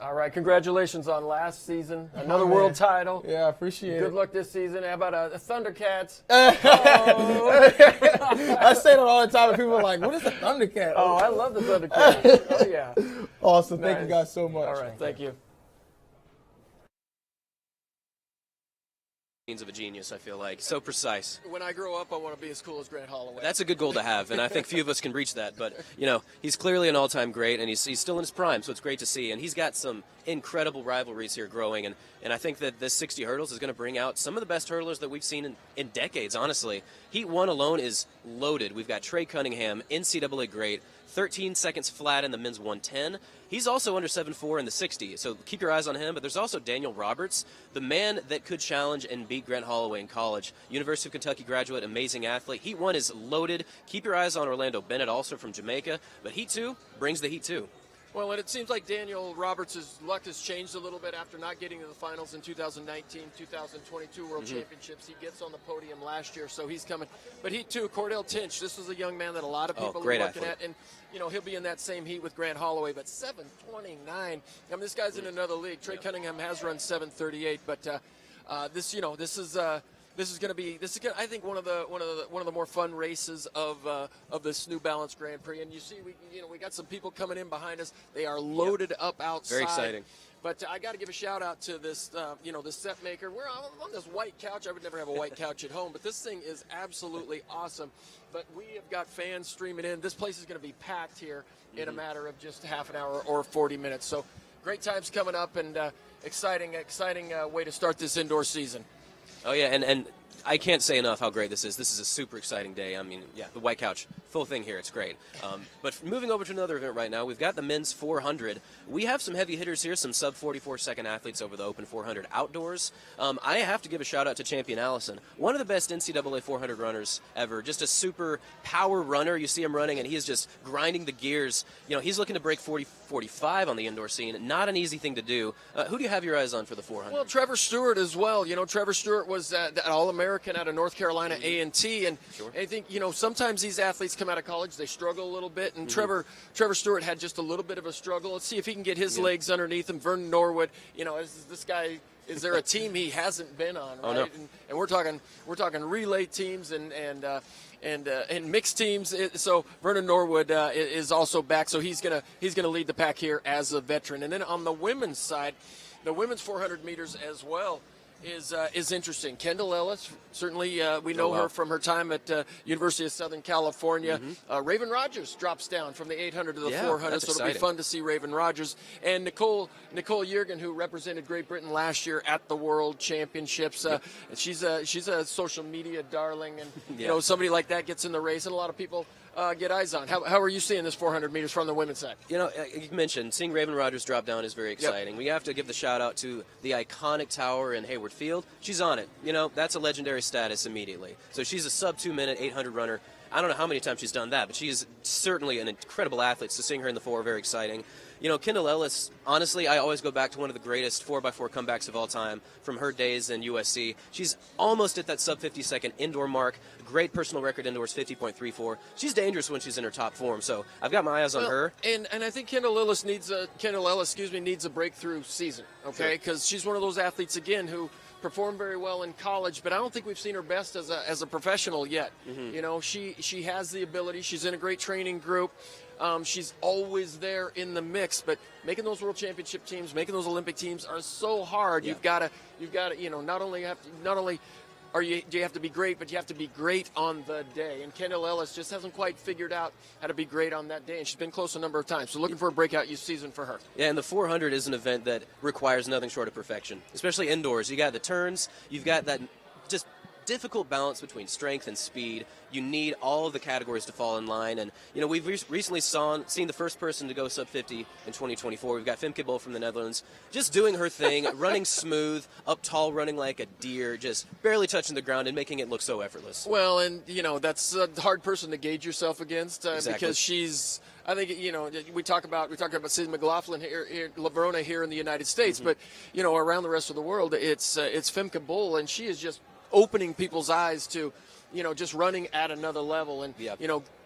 All right, congratulations on last season. Another world title. Yeah, I appreciate it. Good luck this season. How about a Thundercats? I say that all the time, and people are like, what is a Thundercat? Oh, I love the Thundercats. Oh, yeah. Awesome. Thank you Nice. guys so much. All right, thank you. Means of a genius, I feel like. So precise. When I grow up, I want to be as cool as Grant Holloway. That's a good goal to have, and I think few of us can reach that. But, he's clearly an all-time great, and he's still in his prime, so it's great to see. And he's got some incredible rivalries here growing, and I think that this 60 hurdles is going to bring out some of the best hurdlers that we've seen in decades, honestly. Heat 1 alone is loaded. We've got Trey Cunningham, NCAA great, 13 seconds flat in the men's 110. He's also under 7'4" in the 60, so keep your eyes on him. But there's also Daniel Roberts, the man that could challenge and beat Grant Holloway in college. University of Kentucky graduate, amazing athlete. Heat 1 is loaded. Keep your eyes on Orlando Bennett, also from Jamaica. But Heat 2 brings the Heat 2. Well, and it seems like Daniel Roberts' luck has changed a little bit after not getting to the finals in 2019, 2022 World Championships. He gets on the podium last year, so he's coming. But Heat 2, Cordell Tinch, this was a young man that a lot of people are looking athlete. at. And, he'll be in that same heat with Grant Holloway. But 7:29, I mean, this guy's in another league. Trey Cunningham has run 7:38, but this is going to be I think one of the more fun races of this New Balance Grand Prix. And you see, we got some people coming in behind us. They are loaded up outside. Very exciting. But I got to give a shout out to this, this set maker. We're on this white couch. I would never have a white couch at home, but this thing is absolutely awesome. But we have got fans streaming in. This place is going to be packed here in a matter of just half an hour or 40 minutes. So great times coming up, and exciting way to start this indoor season. Oh, yeah, and I can't say enough how great this is. This is a super exciting day. I mean, yeah, the White Couch, full thing here. It's great. But moving over to another event right now, we've got the men's 400. We have some heavy hitters here, some sub-44-second athletes over the Open 400 outdoors. I have to give a shout-out to Champion Allison, one of the best NCAA 400 runners ever, just a super power runner. You see him running, and he is just grinding the gears. He's looking to break 40-45 on the indoor scene. Not an easy thing to do. Who do you have your eyes on for the 400? Well, Trevor Stewart as well. Trevor Stewart was the All-American out of North Carolina A&T, and I think sometimes these athletes come out of college, they struggle a little bit, and Trevor Stewart had just a little bit of a struggle. Let's see if he can get his legs underneath him. Vernon Norwood, is this guy? Is there a team he hasn't been on? Right? Oh, no. And we're talking relay teams and mixed teams. So Vernon Norwood is also back, so he's gonna lead the pack here as a veteran. And then on the women's side, the women's 400 meters as well is interesting. Kendall Ellis, certainly we know her from her time at University of Southern California. Raven Rogers drops down from the 800 to the 400, that's so it'll be exciting. fun to see Raven Rogers. And Nicole Yergin, who represented Great Britain last year at the World Championships. She's a social media darling, and somebody like that gets in the race, and a lot of people get eyes on. How are you seeing this 400 meters from the women's side? You mentioned seeing Raven Rogers drop down is very exciting. We have to give the shout out to the iconic tower in Hayward Field. She's on it. That's a legendary status immediately. So she's a sub 2 minute 800 runner. I don't know how many times she's done that, but she's certainly an incredible athlete. So seeing her in the 4, very exciting. Kendall Ellis, honestly, I always go back to one of the greatest 4x4 comebacks of all time from her days in USC. She's almost at that sub 50-second indoor mark. Great personal record indoors, 50.34. She's dangerous when she's in her top form, so I've got my eyes on her. And I think Kendall Ellis needs a breakthrough season, okay? Because she's one of those athletes, again, who performed very well in college, but I don't think we've seen her best as a professional yet. She has the ability. She's in a great training group. She's always there in the mix, but making those world championship teams, making those Olympic teams are so hard. You've got to, not only do you have to be great, but you have to be great on the day. And Kendall Ellis just hasn't quite figured out how to be great on that day, and she's been close a number of times. So looking for a breakout season for her. Yeah, and the 400 is an event that requires nothing short of perfection, especially indoors. You got the turns, you've got that just difficult balance between strength and speed. You need all of the categories to fall in line. And, we've recently seen the first person to go sub 50 in 2024. We've got Femke Bol from the Netherlands just doing her thing, running smooth, up tall, running like a deer, just barely touching the ground and making it look so effortless. Well, and, that's a hard person to gauge yourself against Exactly. because she's, I think, we talk about Sid McLaughlin here, Laverona here in the United States, but, around the rest of the world, it's Femke Bol, and she is just opening people's eyes to, just running at another level. And, Yep.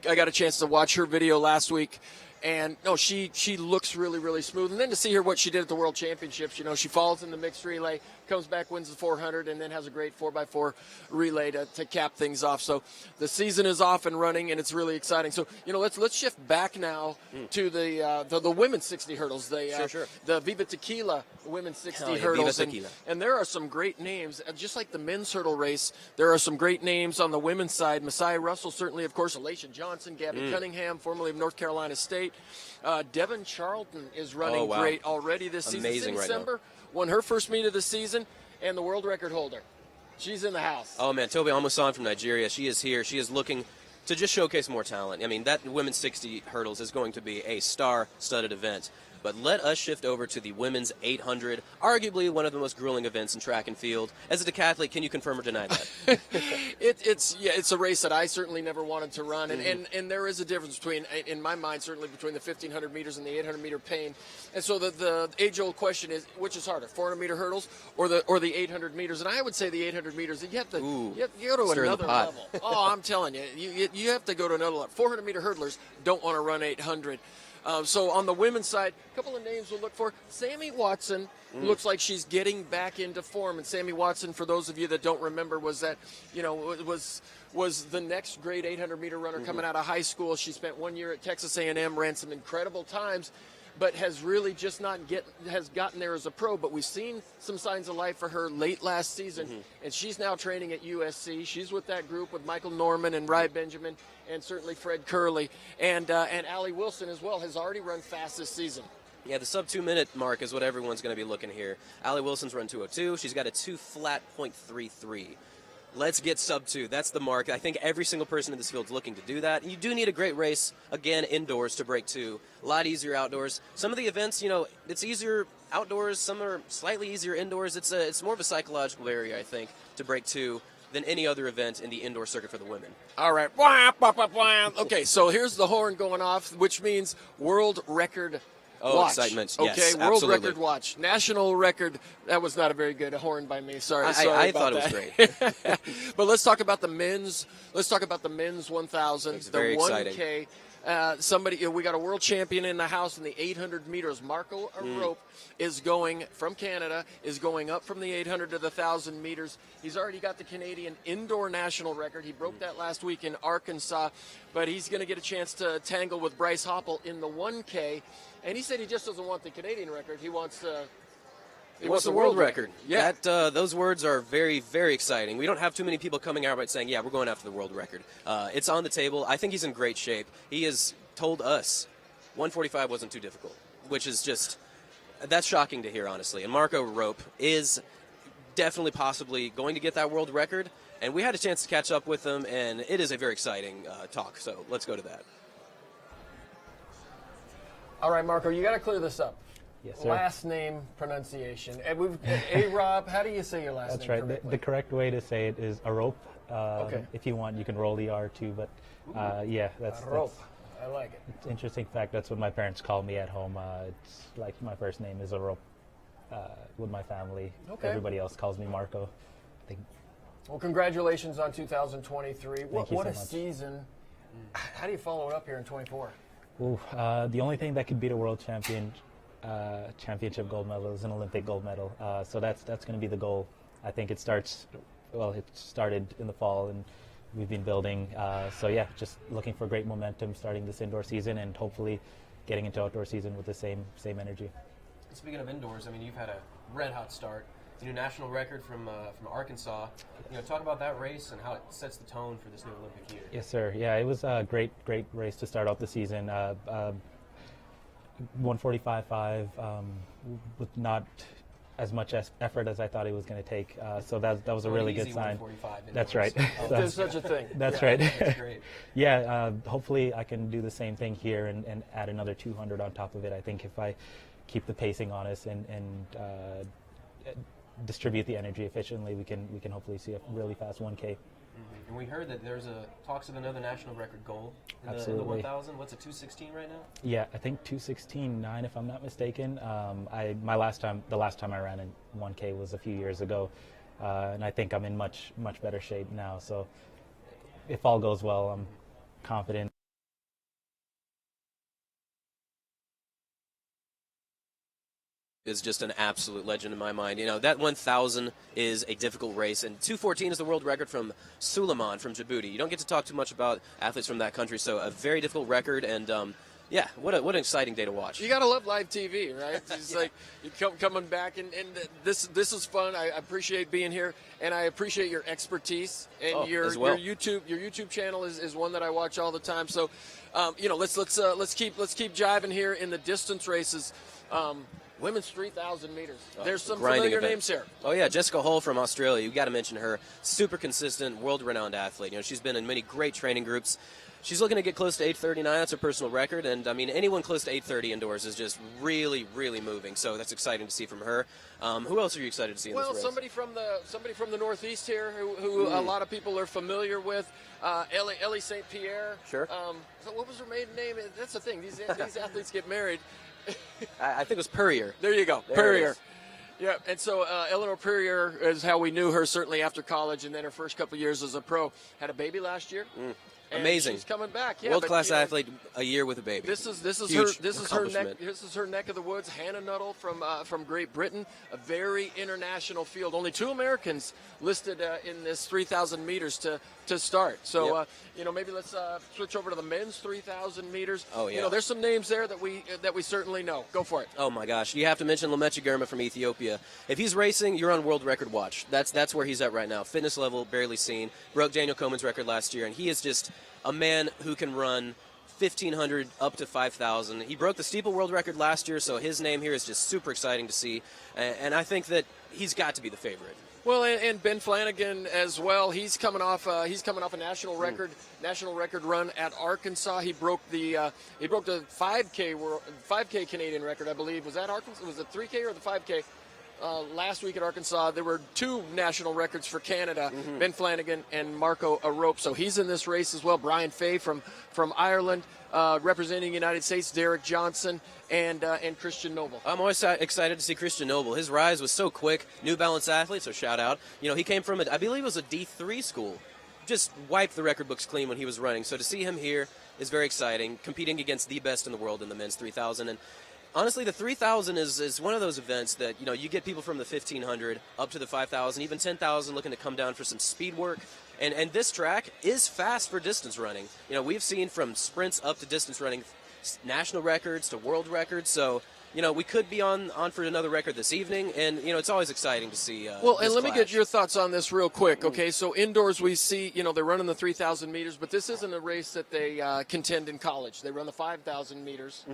I got a chance to watch her video last week. And no, she looks really, really smooth. And then to see her what she did at the World Championships, she falls in the mixed relay, comes back, wins the 400, and then has a great 4x4 relay to cap things off. So the season is off and running, and it's really exciting. So let's shift back now to the women's 60 hurdles. Sure. The Viva Tequila women's 60 Hell yeah, hurdles. Viva Tequila. And there are some great names, just like the men's hurdle race. There are some great names on the women's side. Messiah Russell, certainly, of course, Alicia Johnson, Gabby Cunningham, formerly of North Carolina State. Devin Charlton is running great already this season. Amazing in right December, won her first meet of the season, and the world record holder. She's in the house. Oh, man, Toby Almosan from Nigeria. She is here. She is looking to just showcase more talent. I mean, that women's 60 hurdles is going to be a star-studded event. But let us shift over to the women's 800, arguably one of the most grueling events in track and field. As a decathlete, can you confirm or deny that? It's a race that I certainly never wanted to run, and there is a difference between, in my mind, certainly between the 1,500 meters and the 800 meter pain. And so the age-old question is, which is harder, 400 meter hurdles or the 800 meters? And I would say the 800 meters. You have to you go to stir in the another pot. level. Oh, I'm telling you, you have to go to another level. 400 meter hurdlers don't want to run 800. So on the women's side, a couple of names we'll look for. Sammy Watson looks like she's getting back into form. And Sammy Watson, for those of you that don't remember, was the next great 800-meter runner coming out of high school. She spent 1 year at Texas A&M, ran some incredible times, but has really just has gotten there as a pro. But we've seen some signs of life for her late last season, and she's now training at USC. She's with that group with Michael Norman and Rye Benjamin, and certainly Fred Curley, and Allie Wilson as well has already run fast this season. Yeah, the sub-2-minute mark is what everyone's going to be looking here. Allie Wilson's run 2:02. She's got a 2:33. Let's get sub-2. That's the mark. I think every single person in this field is looking to do that. And you do need a great race, again, indoors to break 2. A lot easier outdoors. Some of the events, it's easier outdoors. Some are slightly easier indoors. It's more of a psychological barrier, I think, to break 2 than any other event in the indoor circuit for the women. All right. Wah, wah, wah, wah. Okay, so here's the horn going off, which means world record watch. Excitement. Okay, Yes, world absolutely. record watch. National record. That was not a very good horn by me. Sorry I about thought it that. was great. But let's talk about the men's. Let's talk about the men's 1,000. It's the very 1K. We got a world champion in the house in the 800 meters. Marco Arop is going from Canada, is going up from the 800 to the 1,000 meters. He's already got the Canadian indoor national record. He broke that last week in Arkansas, but he's going to get a chance to tangle with Bryce Hoppel in the 1K. And he said he just doesn't want the Canadian record. He wants the world record. Yeah. Those words are very, very exciting. We don't have too many people coming out right saying, yeah, we're going after the world record. It's on the table. I think he's in great shape. He has told us 145 wasn't too difficult, which is just, that's shocking to hear, honestly. And Marco Arop is definitely possibly going to get that world record. And we had a chance to catch up with him, and it is a very exciting talk. So let's go to that. All right, Marco, you got to clear this up. Yes, sir. Last name pronunciation. And Arop, how do you say your last That's name right. correctly? The correct way to say it is Arop. Okay. If you want, you can roll the R too, but that's Arop. I like it. it's an interesting fact. That's what my parents call me at home. It's like my first name is Arop with my family. Okay. Everybody else calls me Marco. I think Well, congratulations on 2023. What you a so much. season. How do you follow it up here in 24? the only thing that could beat a world championship gold medal is an Olympic gold medal. So that's going to be the goal. I think it started in the fall, and we've been building. Just looking for great momentum starting this indoor season, and hopefully getting into outdoor season with the same energy. Speaking of indoors, I mean, you've had a red-hot start. The new national record from Arkansas. Talk about that race and how it sets the tone for this new Olympic year. Yes, sir. Yeah, it was a great race to start off the season. 145.5 with not as much effort as I thought it was going to take. So that was a really good sign. 145 That's right. There's such a thing. That's Yeah. right. That's great. Yeah, hopefully I can do the same thing here and add another 200 on top of it. I think if I keep the pacing honest and distribute the energy efficiently, we can hopefully see a really fast 1K. And we heard that there's talks of another national record goal in the Absolutely. 1,000. What's it, 216 right now? Yeah, I think 2:16.9 if I'm not mistaken. The last time I ran in 1K was a few years ago, and I think I'm in much better shape now. So if all goes well, I'm confident. Is just an absolute legend in my mind. You know, that 1,000 is a difficult race, and 2:14 is the world record from Suleiman from Djibouti. You don't get to talk too much about athletes from that country, so a very difficult record, and yeah, what an exciting day to watch. You gotta love live TV, right? It's like you coming back, and this is fun. I appreciate being here, and I appreciate your expertise and your YouTube channel is one that I watch all the time. So, let's keep jiving here in the distance races. Women's 3,000 meters. There's some familiar names here. Oh yeah, Jessica Hull from Australia. You got to mention her. Super consistent, world-renowned athlete. You know, she's been in many great training groups. She's looking to get close to 8:39. That's her personal record, and I mean, anyone close to 8:30 indoors is just really, really moving. So that's exciting to see from her. Who else are you excited to see in this race? Well, somebody from the Northeast here who a lot of people are familiar with. Ellie St. Pierre. Sure. So what was her maiden name? That's the thing. These athletes get married. I think it was Purrier. There you go, There Purrier. it is. Yeah, and so Eleanor Purrier is how we knew her, certainly after college, and then her first couple of years as a pro. Had a baby last year. And Amazing. she's coming back. Yeah, World-class athlete, a year with a baby. This is Huge her neck of the woods. Hannah Nuttall from Great Britain, a very international field. Only 2 Americans listed in this 3,000 meters to start. So maybe let's switch over to the men's 3,000 meters. Oh yeah. You know, there's some names there that we certainly know. Go for it. Oh my gosh, you have to mention Lemecha Girma from Ethiopia. If he's racing, you're on world record watch. That's where he's at right now. Fitness level barely seen. Broke Daniel Komen's record last year, and he is just a man who can run 1,500 up to 5,000. He broke the steeple world record last year, so his name here is just super exciting to see. And I think that he's got to be the favorite. Well, and Ben Flanagan as well. He's coming off a national record run at Arkansas. He broke the 5K Canadian record, I believe. Was that Arkansas? Was it 3K or the 5K? Last week at Arkansas, there were 2 national records for Canada, Ben Flanagan and Marco Arop. So he's in this race as well. Brian Fay from Ireland, representing the United States, Derek Johnson, and Christian Noble. I'm always excited to see Christian Noble. His rise was so quick. New Balance athlete, so shout out. You know, he came from, I believe it was a D3 school. Just wiped the record books clean when he was running. So to see him here is very exciting, competing against the best in the world in the men's 3,000. And honestly, the 3,000 is one of those events that, you know, you get people from the 1,500 up to the 5,000, even 10,000 looking to come down for some speed work. And this track is fast for distance running. You know, we've seen from sprints up to distance running, national records to world records. So, you know, we could be on for another record this evening. And, you know, it's always exciting to see Well, and this let me clash. get your thoughts on this real quick, okay? So indoors we see, you know, they're running the 3,000 meters, but this isn't a race that they contend in college. They run the 5,000 meters.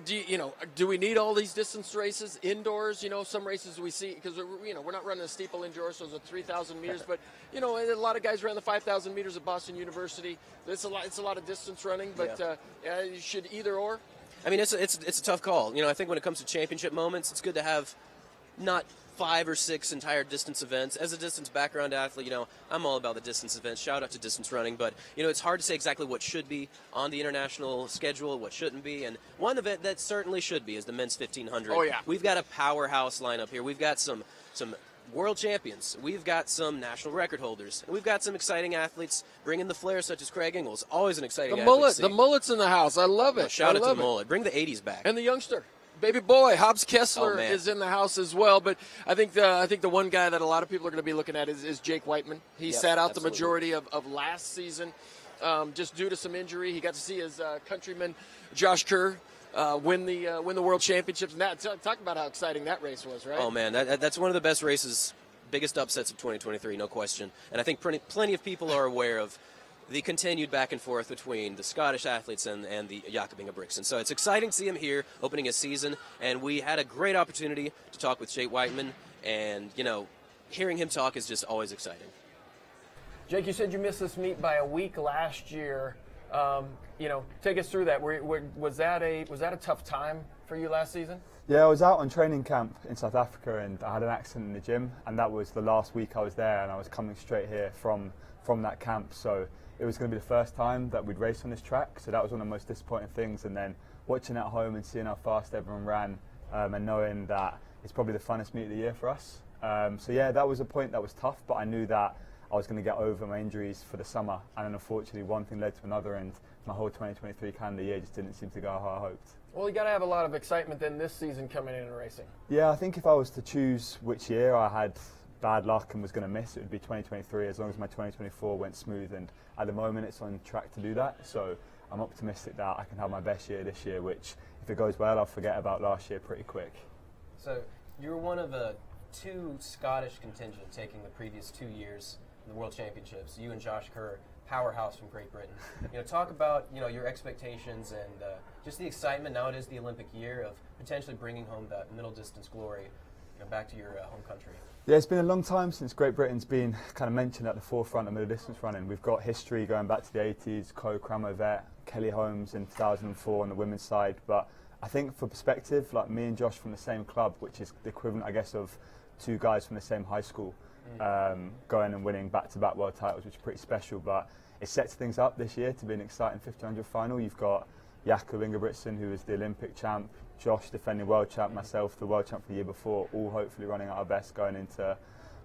Do we need all these distance races indoors? You know, some races we see, because, you know, we're not running a steeple indoors, so it's 3,000 meters. But, you know, a lot of guys ran the 5,000 meters at Boston University. It's a lot of distance running, but you should either or. I mean, it's a tough call. You know, I think when it comes to championship moments, it's good to have not 5 or 6 entire distance events. As a distance background athlete, you know, I'm all about the distance events. Shout out to distance running. But, you know, it's hard to say exactly what should be on the international schedule, what shouldn't be. And one event that certainly should be is the men's 1,500. Oh, yeah. We've got a powerhouse lineup here. We've got some world champions. We've got some national record holders. And we've got some exciting athletes bringing the flair, such as Craig Ingles. Always an exciting athlete to see. The mullet's in the house. I love it. Shout out to I the love it. mullet. Bring the 80s back. And the youngster. Baby boy, Hobbs Kessler Oh, man. is in the house as well. But I think the one guy that a lot of people are going to be looking at is Jake Wightman. He Yep, sat out absolutely. the majority of last season just due to some injury. He got to see his countryman Josh Kerr win the World Championships. And talk about how exciting that race was, right? Oh, man, that's one of the best races, biggest upsets of 2023, no question. And I think plenty of people are aware of the continued back and forth between the Scottish athletes and the Jacobinga Brixton. So it's exciting to see him here opening his season, and we had a great opportunity to talk with Jake Wightman, and, hearing him talk is just always exciting. Jake, you said you missed this meet by a week last year. Take us through that. Was that a tough time for you last season? Yeah, I was out on training camp in South Africa and I had an accident in the gym, and that was the last week I was there, and I was coming straight here from that camp. So it was going to be the first time that we'd race on this track, so that was one of the most disappointing things. And then watching at home and seeing how fast everyone ran, and knowing that it's probably the funnest meet of the year for us. So yeah, that was a point that was tough, but I knew that I was going to get over my injuries for the summer, and then unfortunately one thing led to another, and my whole 2023 calendar year just didn't seem to go how I hoped. Well, you got to have a lot of excitement then this season coming in and racing. Yeah, I think if I was to choose which year I had bad luck and was going to miss, it would be 2023, as long as my 2024 went smooth, and at the moment it's on track to do that. So I'm optimistic that I can have my best year this year, which if it goes well I'll forget about last year pretty quick. So you're one of the 2 Scottish contingent taking the previous 2 years in the World Championships. You and Josh Kerr, powerhouse from Great Britain. Talk about your expectations and just the excitement. Now it is the Olympic year of potentially bringing home that middle distance glory back to your home country. Yeah, it's been a long time since Great Britain's been kind of mentioned at the forefront of middle distance running. We've got history going back to the 80s, Co Cramovet, Kelly Holmes in 2004 on the women's side. But I think for perspective, like me and Josh from the same club, which is the equivalent, I guess, of 2 guys from the same high school, going and winning back-to-back world titles, which is pretty special. But it sets things up this year to be an exciting 1500 final. You've got Jakob Ingebrigtsen, who is the Olympic champ, Josh, defending world champ, myself, the world champ for the year before, all hopefully running at our best going into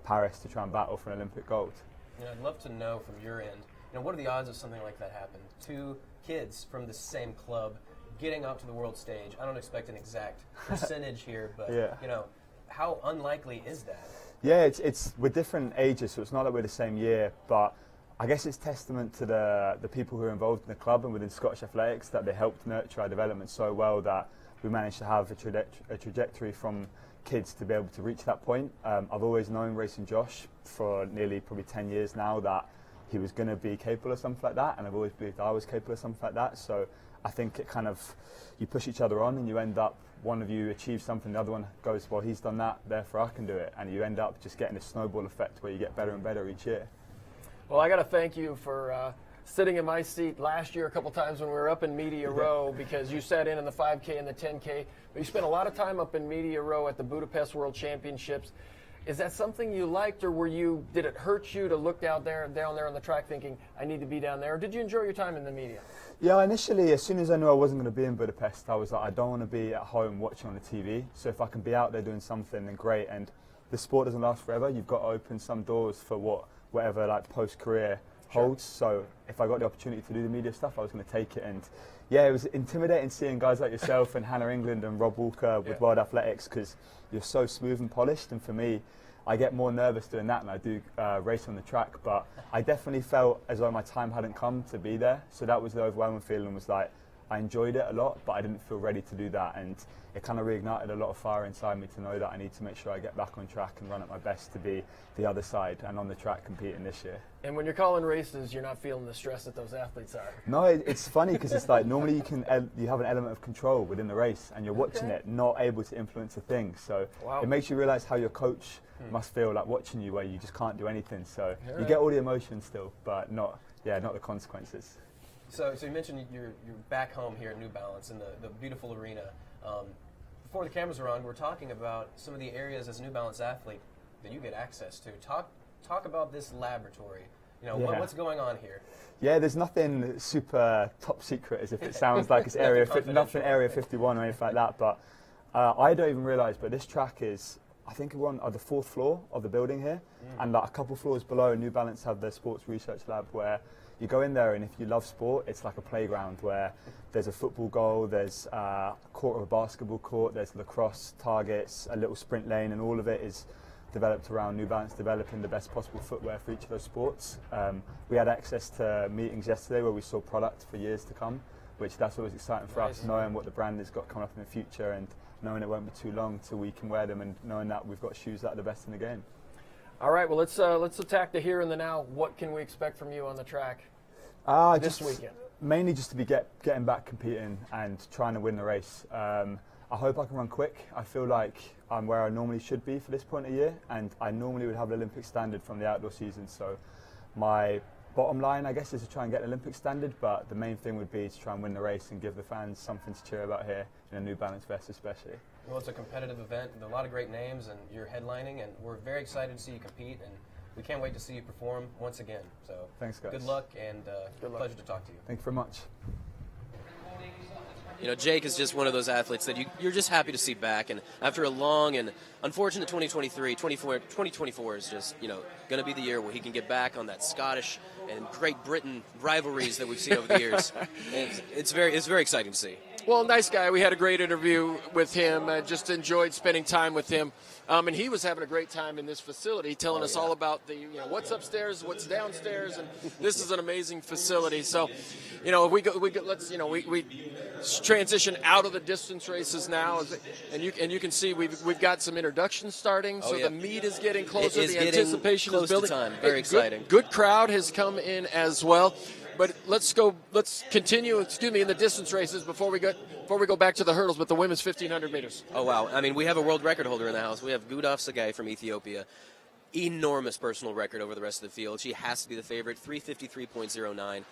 Paris to try and battle for an Olympic gold. I'd love to know from your end, what are the odds of something like that happening? 2 kids from the same club getting up to the world stage. I don't expect an exact percentage here, but yeah. How unlikely is that? Yeah, it's we're different ages, so it's not that we're the same year, but I guess it's testament to the people who are involved in the club and within Scottish athletics that they helped nurture our development so well that we managed to have a trajectory from kids to be able to reach that point. I've always known racing Josh for nearly probably 10 years now that he was going to be capable of something like that, and I've always believed I was capable of something like that. So I think it kind of, you push each other on and you end up, one of you achieves something, the other one goes, well, he's done that, therefore I can do it. And you end up just getting a snowball effect where you get better and better each year. Well, I got to thank you for sitting in my seat last year a couple times when we were up in Media Row, because you sat in the 5K and the 10K. But you spent a lot of time up in Media Row at the Budapest World Championships. Is that something you liked, or did it hurt you to look down there on the track thinking, I need to be down there? Or did you enjoy your time in the media? Yeah, initially, as soon as I knew I wasn't going to be in Budapest, I was like, I don't want to be at home watching on the TV. So if I can be out there doing something, then great. And the sport doesn't last forever. You've got to open some doors for whatever post-career holds. So if I got the opportunity to do the media stuff, I was going to take it. And yeah, it was intimidating seeing guys like yourself and Hannah England and Rob Walker with World Athletics, because you're so smooth and polished. And for me, I get more nervous doing that than I do race on the track. But I definitely felt as though my time hadn't come to be there. So that was the overwhelming feeling, was like, I enjoyed it a lot, but I didn't feel ready to do that. And it kind of reignited a lot of fire inside me to know that I need to make sure I get back on track and run at my best to be the other side and on the track competing this year. And when you're calling races, you're not feeling the stress that those athletes are. No, it's funny because it's like normally you have an element of control within the race and you're watching it, not able to influence a thing. So it makes you realize how your coach must feel like watching you, where you just can't do anything. So you get all the emotions still, but not the consequences. So you mentioned you're back home here at New Balance in the beautiful arena. Before the cameras were on, we're talking about some of the areas as a New Balance athlete that you get access to. Talk about this laboratory. What's going on here? Yeah, there's nothing super top secret as if it sounds like it's nothing Area 51 or anything like that. But I don't even realise, but this track is, I think we're on the 4th floor of the building here, and like a couple floors below, New Balance have their sports research lab where you go in there, and if you love sport, it's like a playground where there's a football goal, there's a court of a basketball court, there's lacrosse targets, a little sprint lane, and all of it is developed around New Balance developing the best possible footwear for each of those sports. We had access to meetings yesterday where we saw product for years to come, which that's always exciting for us, knowing what the brand has got coming up in the future and knowing it won't be too long till we can wear them, and knowing that we've got shoes that are the best in the game. All right, well, let's attack the here and the now. What can we expect from you on the track? this weekend? Mainly just to be getting back competing and trying to win the race. I hope I can run quick. I feel like I'm where I normally should be for this point of year, and I normally would have the Olympic standard from the outdoor season. So my bottom line, I guess, is to try and get an Olympic standard, but the main thing would be to try and win the race and give the fans something to cheer about here in a New Balance vest especially. Well, it's a competitive event with a lot of great names, and you're headlining, and we're very excited to see you compete, and we can't wait to see you perform once again. So thanks, guys. Good luck, and pleasure to talk to you. Thank you very much. You know, Jake is just one of those athletes that you're just happy to see back. And after a long and unfortunate 2024 is just, you know, going to be the year where he can get back on that Scottish and Great Britain rivalries that we've seen over the years. And it's very exciting to see. Well, nice guy. We had a great interview with him. Just enjoyed spending time with him. And he was having a great time in this facility, telling us all about the, what's upstairs, what's downstairs, and this is an amazing facility. So, we transition out of the distance races now, and you can see we've got some introductions starting. So the meet is getting closer. The anticipation is building. Time. Very exciting. Good crowd has come in as well. But let's continue, in the distance races before we go back to the hurdles with the women's 1,500 meters. Oh, wow. I mean, we have a world record holder in the house. We have Gudaf Sagay from Ethiopia. Enormous personal record over the rest of the field. She has to be the favorite, 353.09.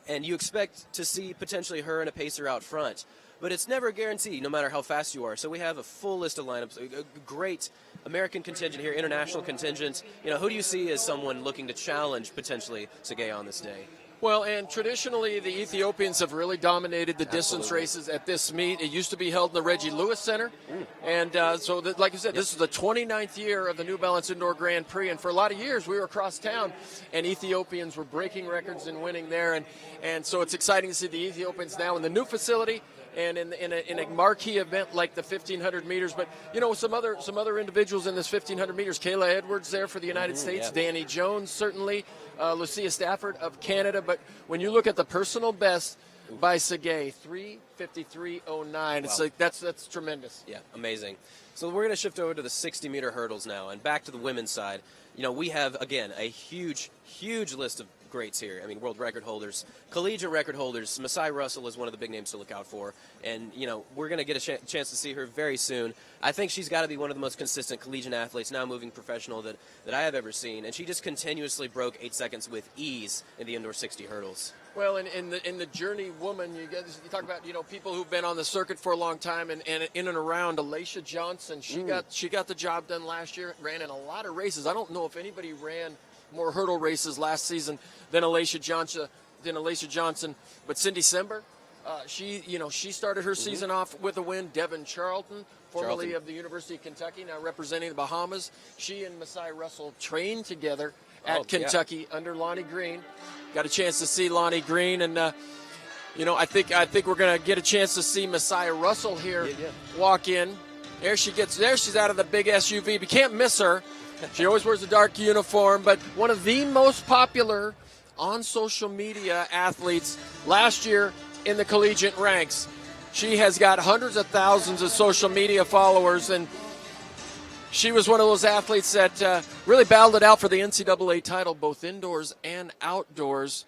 And you expect to see potentially her and a pacer out front. But it's never a guarantee, no matter how fast you are. So we have a full list of lineups, a great American contingent here, international contingent. Who do you see as someone looking to challenge potentially Sagay on this day? Well, and traditionally, the Ethiopians have really dominated the distance races at this meet. It used to be held in the Reggie Lewis Center. And like you said, this is the 29th year of the New Balance Indoor Grand Prix. And for a lot of years, we were across town, and Ethiopians were breaking records and winning there. And so it's exciting to see the Ethiopians now in the new facility and in a marquee event like the 1,500 meters. But, some other individuals in this 1,500 meters. Kayla Edwards there for the United States. Yeah. Danny Jones, certainly. Lucia Stafford of Canada. But when you look at the personal best by Sagay, 3:53.09, it's like that's tremendous. Yeah, amazing. So we're going to shift over to the 60-meter hurdles now, and back to the women's side. We have, again, a huge list of greats here. I mean, world record holders, collegiate record holders. Masai Russell is one of the big names to look out for. And, we're going to get a chance to see her very soon. I think she's got to be one of the most consistent collegiate athletes, now moving professional, that I have ever seen. And she just continuously broke 8 seconds with ease in the indoor 60 hurdles. Well, in the journey woman, you talk about people who've been on the circuit for a long time, and in and around Alicia Johnson. She got the job done last year. Ran in a lot of races. I don't know if anybody ran more hurdle races last season than Alicia Johnson. But Cindy Sember, she started her season off with a win. Devin Charlton, formerly of the University of Kentucky, now representing the Bahamas. She and Masai Russell trained together at Kentucky under Lonnie Green. Got a chance to see Lonnie Green, and I think we're going to get a chance to see Masai Russell here walk in. There she gets. There she's out of the big SUV. But you can't miss her. She always wears a dark uniform, but one of the most popular on social media athletes last year in the collegiate ranks. She has got hundreds of thousands of social media followers, and she was one of those athletes that really battled it out for the NCAA title, both indoors and outdoors.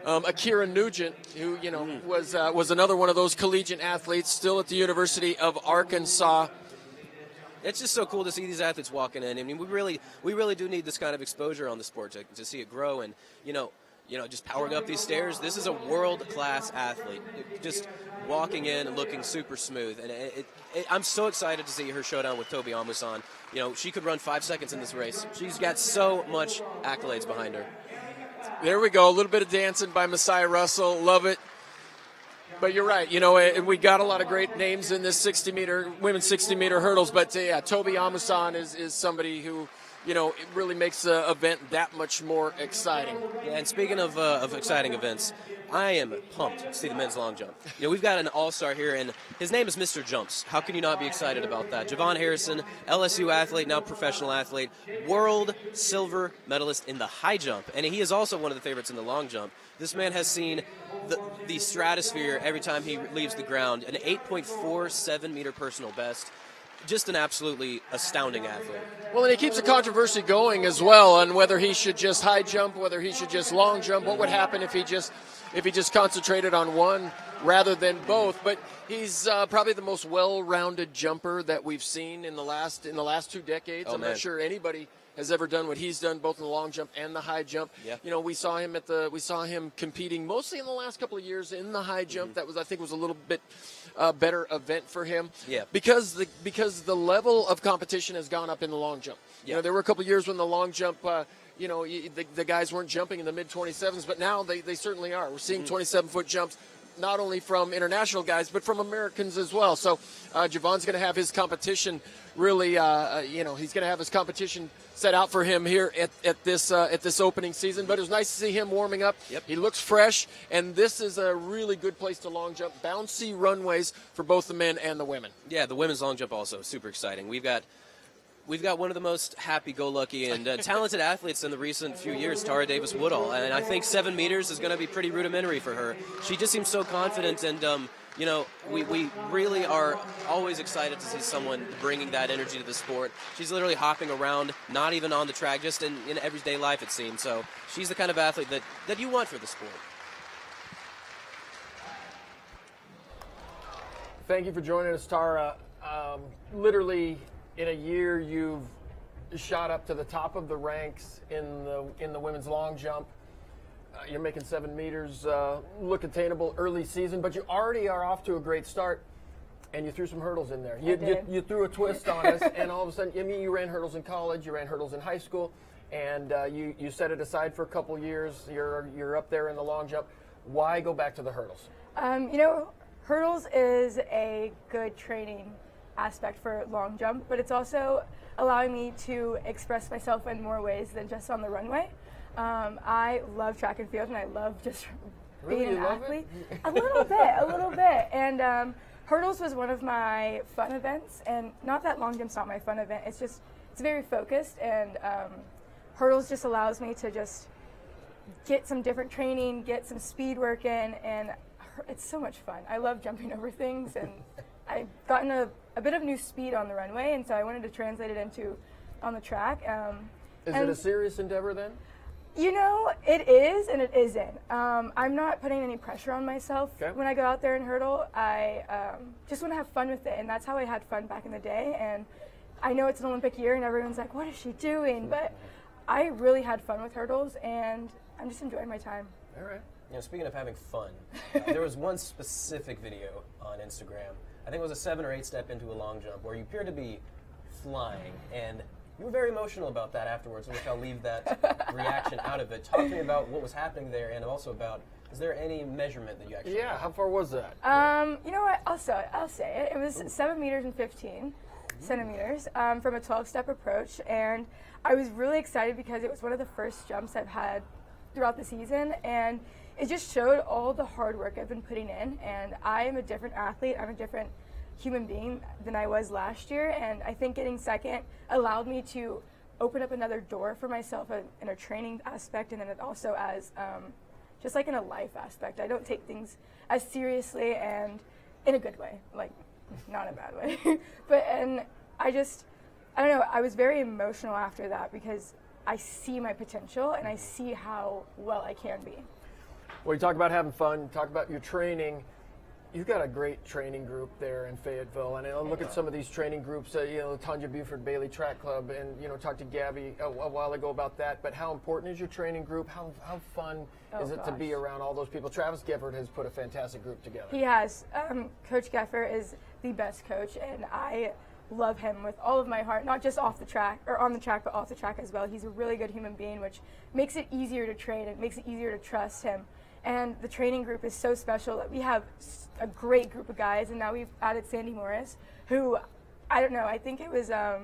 Akira Nugent, who was another one of those collegiate athletes, still at the University of Arkansas. It's just so cool to see these athletes walking in. I mean, we really do need this kind of exposure on the sport to see it grow. And just powering up these stairs. This is a world-class athlete, just walking in and looking super smooth. And I'm so excited to see her showdown with Toby Amusan. She could run 5 seconds in this race. She's got so much accolades behind her. There we go. A little bit of dancing by Masai Russell. Love it. But you're right. We got a lot of great names in this women's 60-meter hurdles. But, Toby Amusan is somebody who, it really makes the event that much more exciting. Yeah, and speaking of exciting events, I am pumped to see the men's long jump. We've got an all-star here, and his name is Mr. Jumps. How can you not be excited about that? Javon Harrison, LSU athlete, now professional athlete, world silver medalist in the high jump, and he is also one of the favorites in the long jump. This man has seen the stratosphere every time he leaves the ground, an 8.47 meter personal best. just an absolutely astounding athlete. Well, and he keeps the controversy going as well on whether he should just high jump, whether he should just long jump. What would happen if he just concentrated on one rather than both? But he's probably the most well-rounded jumper that we've seen in the last 2 decades. I'm not sure anybody has ever done what he's done, both in the long jump and the high jump. Yeah. You know, we saw him competing mostly in the last couple of years in the high jump. That was, I think, was a little bit better event for him. Yeah. Because the level of competition has gone up in the long jump. Yeah. You know, there were a couple of years when the long jump, the guys weren't jumping in the mid 27s, but now they certainly are. We're seeing 27-foot jumps, not only from international guys, but from Americans as well. So Javon's going to have his competition really, he's going to have his competition set out for him here at this opening season. But it was nice to see him warming up. Yep. He looks fresh, and this is a really good place to long jump. Bouncy runways for both the men and the women. Yeah, the women's long jump also super exciting. We've got one of the most happy-go-lucky and talented athletes in the recent few years, Tara Davis-Woodall, and I think 7 meters is going to be pretty rudimentary for her. She just seems so confident, and we really are always excited to see someone bringing that energy to the sport. She's literally hopping around, not even on the track, just in everyday life, it seems. So she's the kind of athlete that you want for the sport. Thank you for joining us, Tara. Literally, in a year, you've shot up to the top of the ranks in the women's long jump. You're making 7 meters look attainable early season, but you already are off to a great start, and you threw some hurdles in there. You threw a twist on us, and all of a sudden, you ran hurdles in college, you ran hurdles in high school, and you set it aside for a couple years. You're up there in the long jump. Why go back to the hurdles? Hurdles is a good training aspect for long jump, but it's also allowing me to express myself in more ways than just on the runway. I love track and field, and I love just being an athlete. A little bit. And hurdles was one of my fun events, and not that long jump's not my fun event. It's very focused, and hurdles just allows me to just get some different training, get some speed work in, and it's so much fun. I love jumping over things, and I've gotten a bit of new speed on the runway, and so I wanted to translate it into on the track. Is it a serious endeavor then? It is and it isn't. I'm not putting any pressure on myself when I go out there and hurdle. I just want to have fun with it, and that's how I had fun back in the day. And I know it's an Olympic year, and everyone's like, what is she doing? But I really had fun with hurdles, and I'm just enjoying my time. All right. Speaking of having fun, there was one specific video on Instagram. I think it was a 7 or 8 step into a long jump where you appeared to be flying, and you were very emotional about that afterwards, which I'll leave that reaction out of it. Talk to me about what was happening there, and also about, is there any measurement that you actually Yeah, how far was that? You know what? I'll say it. It was 7 meters and 15 centimeters from a 12-step approach, and I was really excited because it was one of the first jumps I've had throughout the season, and it just showed all the hard work I've been putting in, and I am a different athlete. I'm a different human being than I was last year, and I think getting second allowed me to open up another door for myself in a training aspect, and then it also as just like in a life aspect. I don't take things as seriously, and in a good way, like not a bad way. And I don't know, I was very emotional after that because I see my potential and I see how well I can be. Well, you talk about having fun, talk about your training. You've got a great training group there in Fayetteville, and I look at some of these training groups, Tanya Buford Bailey Track Club, and talked to Gabby a while ago about that. But how important is your training group? How fun is it to be around all those people? Travis Gifford has put a fantastic group together. He has. Coach Gifford is the best coach, and I love him with all of my heart, not just off the track or on the track, but off the track as well. He's a really good human being, which makes it easier to train. It makes it easier to trust him. And the training group is so special that we have a great group of guys, and now we've added Sandy Morris, who, I don't know, I think it was a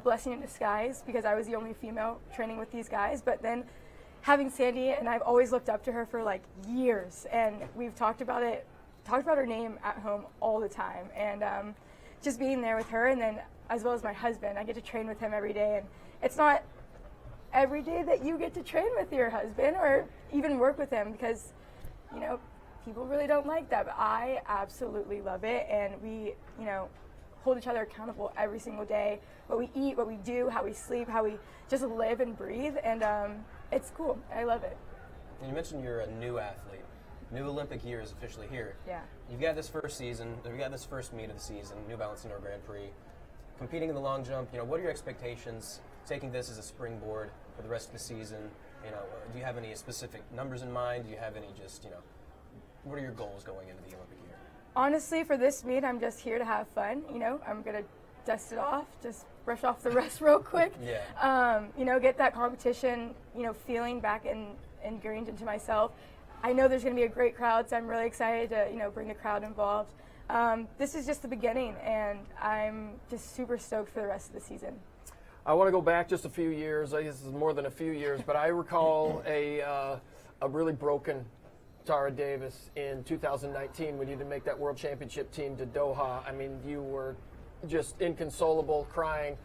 blessing in disguise because I was the only female training with these guys. But then having Sandy, and I've always looked up to her for like years, and we've talked about her name at home all the time. And just being there with her, and then as well as my husband, I get to train with him every day. And it's not every day that you get to train with your husband or even work with him because people really don't like that, but I absolutely love it. And we, hold each other accountable every single day. What we eat, what we do, how we sleep, how we just live and breathe, and it's cool. I love it. And you mentioned you're a new athlete. New Olympic year is officially here. Yeah. You've got this first season, you've got this first meet of the season, New Balance Indoor Grand Prix. Competing in the long jump, what are your expectations, taking this as a springboard for the rest of the season? Do you have any specific numbers in mind? Do you have any what are your goals going into the Olympic year? Honestly, for this meet, I'm just here to have fun. I'm going to dust it off, just brush off the rest real quick. Yeah. Get that competition, feeling back ingrained into myself. I know there's going to be a great crowd, so I'm really excited to, bring the crowd involved. This is just the beginning, and I'm just super stoked for the rest of the season. I want to go back just a few years. I guess this is more than a few years, but I recall a really broken Tara Davis in 2019 when you didn't make that World Championship team to Doha. I mean, you were just inconsolable, crying.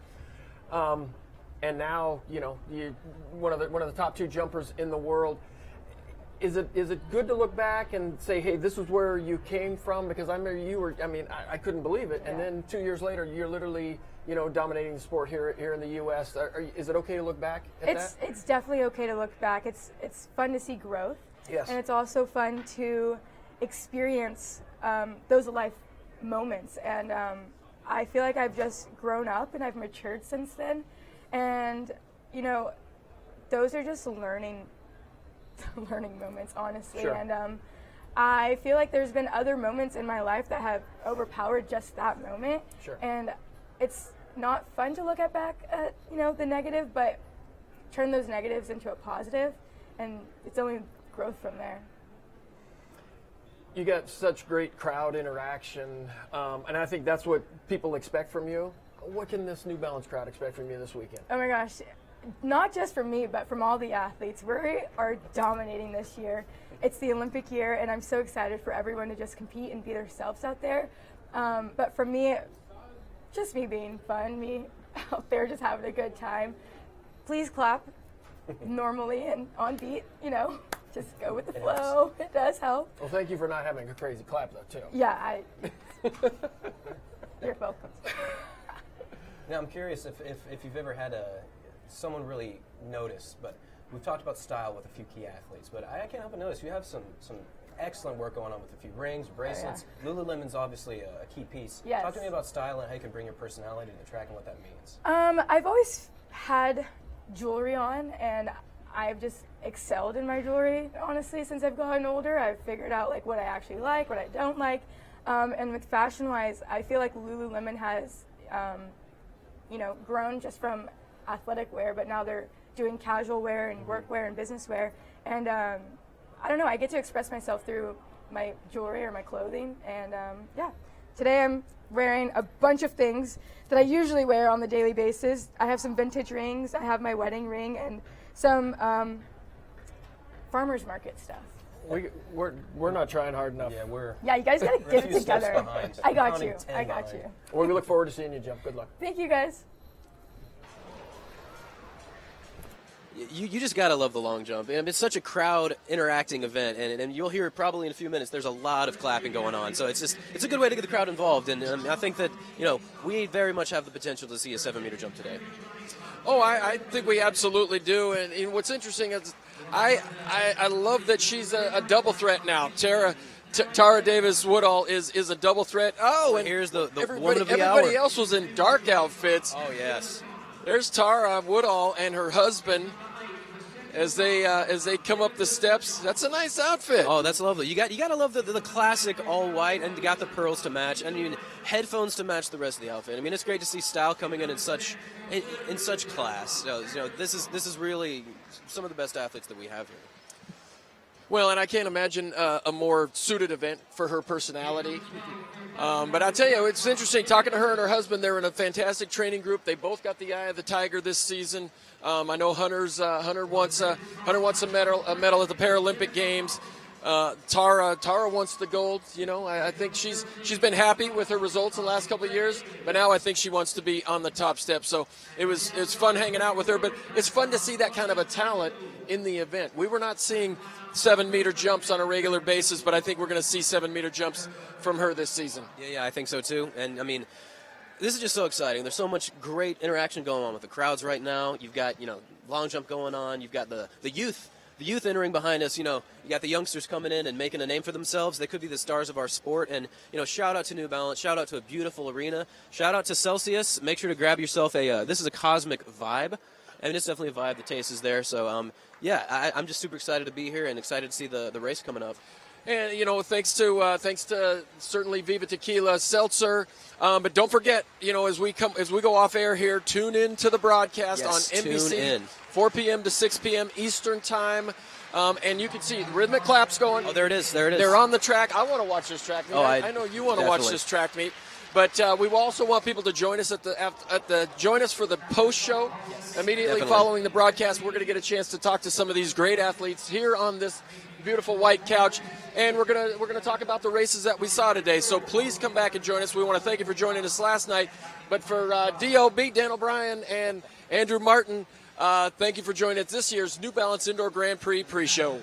And now, you're one of the top 2 jumpers in the world. Is it good to look back and say, hey, this is where you came from? Because I remember you were, I couldn't believe it. And then 2 years later, you're literally, dominating the sport here in the U.S. Is it okay to look back at that? It's definitely okay to look back. It's fun to see growth. Yes. And it's also fun to experience those life moments. And I feel like I've just grown up and I've matured since then. And, those are just learning moments, honestly. Sure. And I feel like there's been other moments in my life that have overpowered just that moment. Sure. And it's not fun to look back at, the negative, but turn those negatives into a positive, and it's only growth from there. You got such great crowd interaction, and I think that's what people expect from you. What can this New Balance crowd expect from you this weekend? Oh my gosh, not just from me, but from all the athletes. We are dominating this year. It's the Olympic year, and I'm so excited for everyone to just compete and be themselves out there. But for me, just me being fun, me out there just having a good time. Please clap normally and on beat, just go with the flow. It does help. Well, thank you for not having a crazy clap, though, too. Yeah, you're welcome. Now, I'm curious if you've ever had someone really notice, but we've talked about style with a few key athletes, but I can't help but notice you have some excellent work going on with a few rings, bracelets. Oh, yeah. Lululemon's obviously a key piece. Yes. Talk to me about style and how you can bring your personality to the track and what that means. I've always had jewelry on, and I've just excelled in my jewelry, honestly, since I've gotten older. I've figured out what I actually like, what I don't like. And with fashion-wise, I feel like Lululemon has, grown just from athletic wear, but now they're doing casual wear and work wear and business wear. And I don't know, I get to express myself through my jewelry or my clothing. And today I'm wearing a bunch of things that I usually wear on the daily basis. I have some vintage rings, I have my wedding ring, and some farmer's market stuff. We're not trying hard enough. Yeah, you guys gotta get it together. I got you. Well, we look forward to seeing you jump. Good luck. Thank you, guys. You just gotta love the long jump. And it's such a crowd interacting event, and you'll hear probably in a few minutes. There's a lot of clapping going on, so it's a good way to get the crowd involved. And I think that we very much have the potential to see a 7-meter jump today. Oh, I think we absolutely do. And what's interesting is I love that she's a double threat now. Tara Davis-Woodall is a double threat. Oh, and here's the woman of the hour. Everybody else was in dark outfits. Oh, yes. There's Tara Woodall and her husband as they come up the steps. That's a nice outfit. Oh, that's lovely. You gotta love the classic all white, and you got the pearls to match, and headphones to match the rest of the outfit. I mean, it's great to see style coming in such class. This is really some of the best athletes that we have here. Well, and I can't imagine a more suited event for her personality. But I'll tell you, it's interesting talking to her and her husband. They're in a fantastic training group. They both got the eye of the tiger this season. I know Hunter wants a medal at the Paralympic Games. Tara wants the gold. I think she's been happy with her results in the last couple of years, but now I think she wants to be on the top step. So it's fun hanging out with her, but it's fun to see that kind of a talent in the event. We were not seeing 7-meter jumps on a regular basis, but I think we're going to see 7-meter jumps from her this season. Yeah, I think so too. And I mean, This is just so exciting. There's so much great interaction going on with the crowds right now. You've got, long jump going on. You've got the youth. The youth entering behind us, you got the youngsters coming in and making a name for themselves. They could be the stars of our sport. And, shout out to New Balance. Shout out to a beautiful arena. Shout out to Celsius. Make sure to grab yourself this is a cosmic vibe. I mean, it's definitely a vibe. The taste is there. So, I'm just super excited to be here and excited to see the race coming up. And thanks to certainly Viva Tequila Seltzer, but don't forget, as we go off air here, tune in to the broadcast Yes, on NBC, tune in. 4 p.m. to 6 p.m. Eastern time, and you can see rhythmic claps going. Oh, there it is. They're on the track. I want to watch this track meet. Oh, I know you want to watch this track meet. But we also want people to join us join us for the post show. Yes, immediately definitely. following the broadcast. We're going to get a chance to talk to some of these great athletes here on this beautiful white couch, and we're gonna talk about the races that we saw today. So please come back and join us. We want to thank you for joining us last night. But for DOB, Dan O'Brien, and Andrew Martin, thank you for joining us this year's New Balance Indoor Grand Prix pre-show.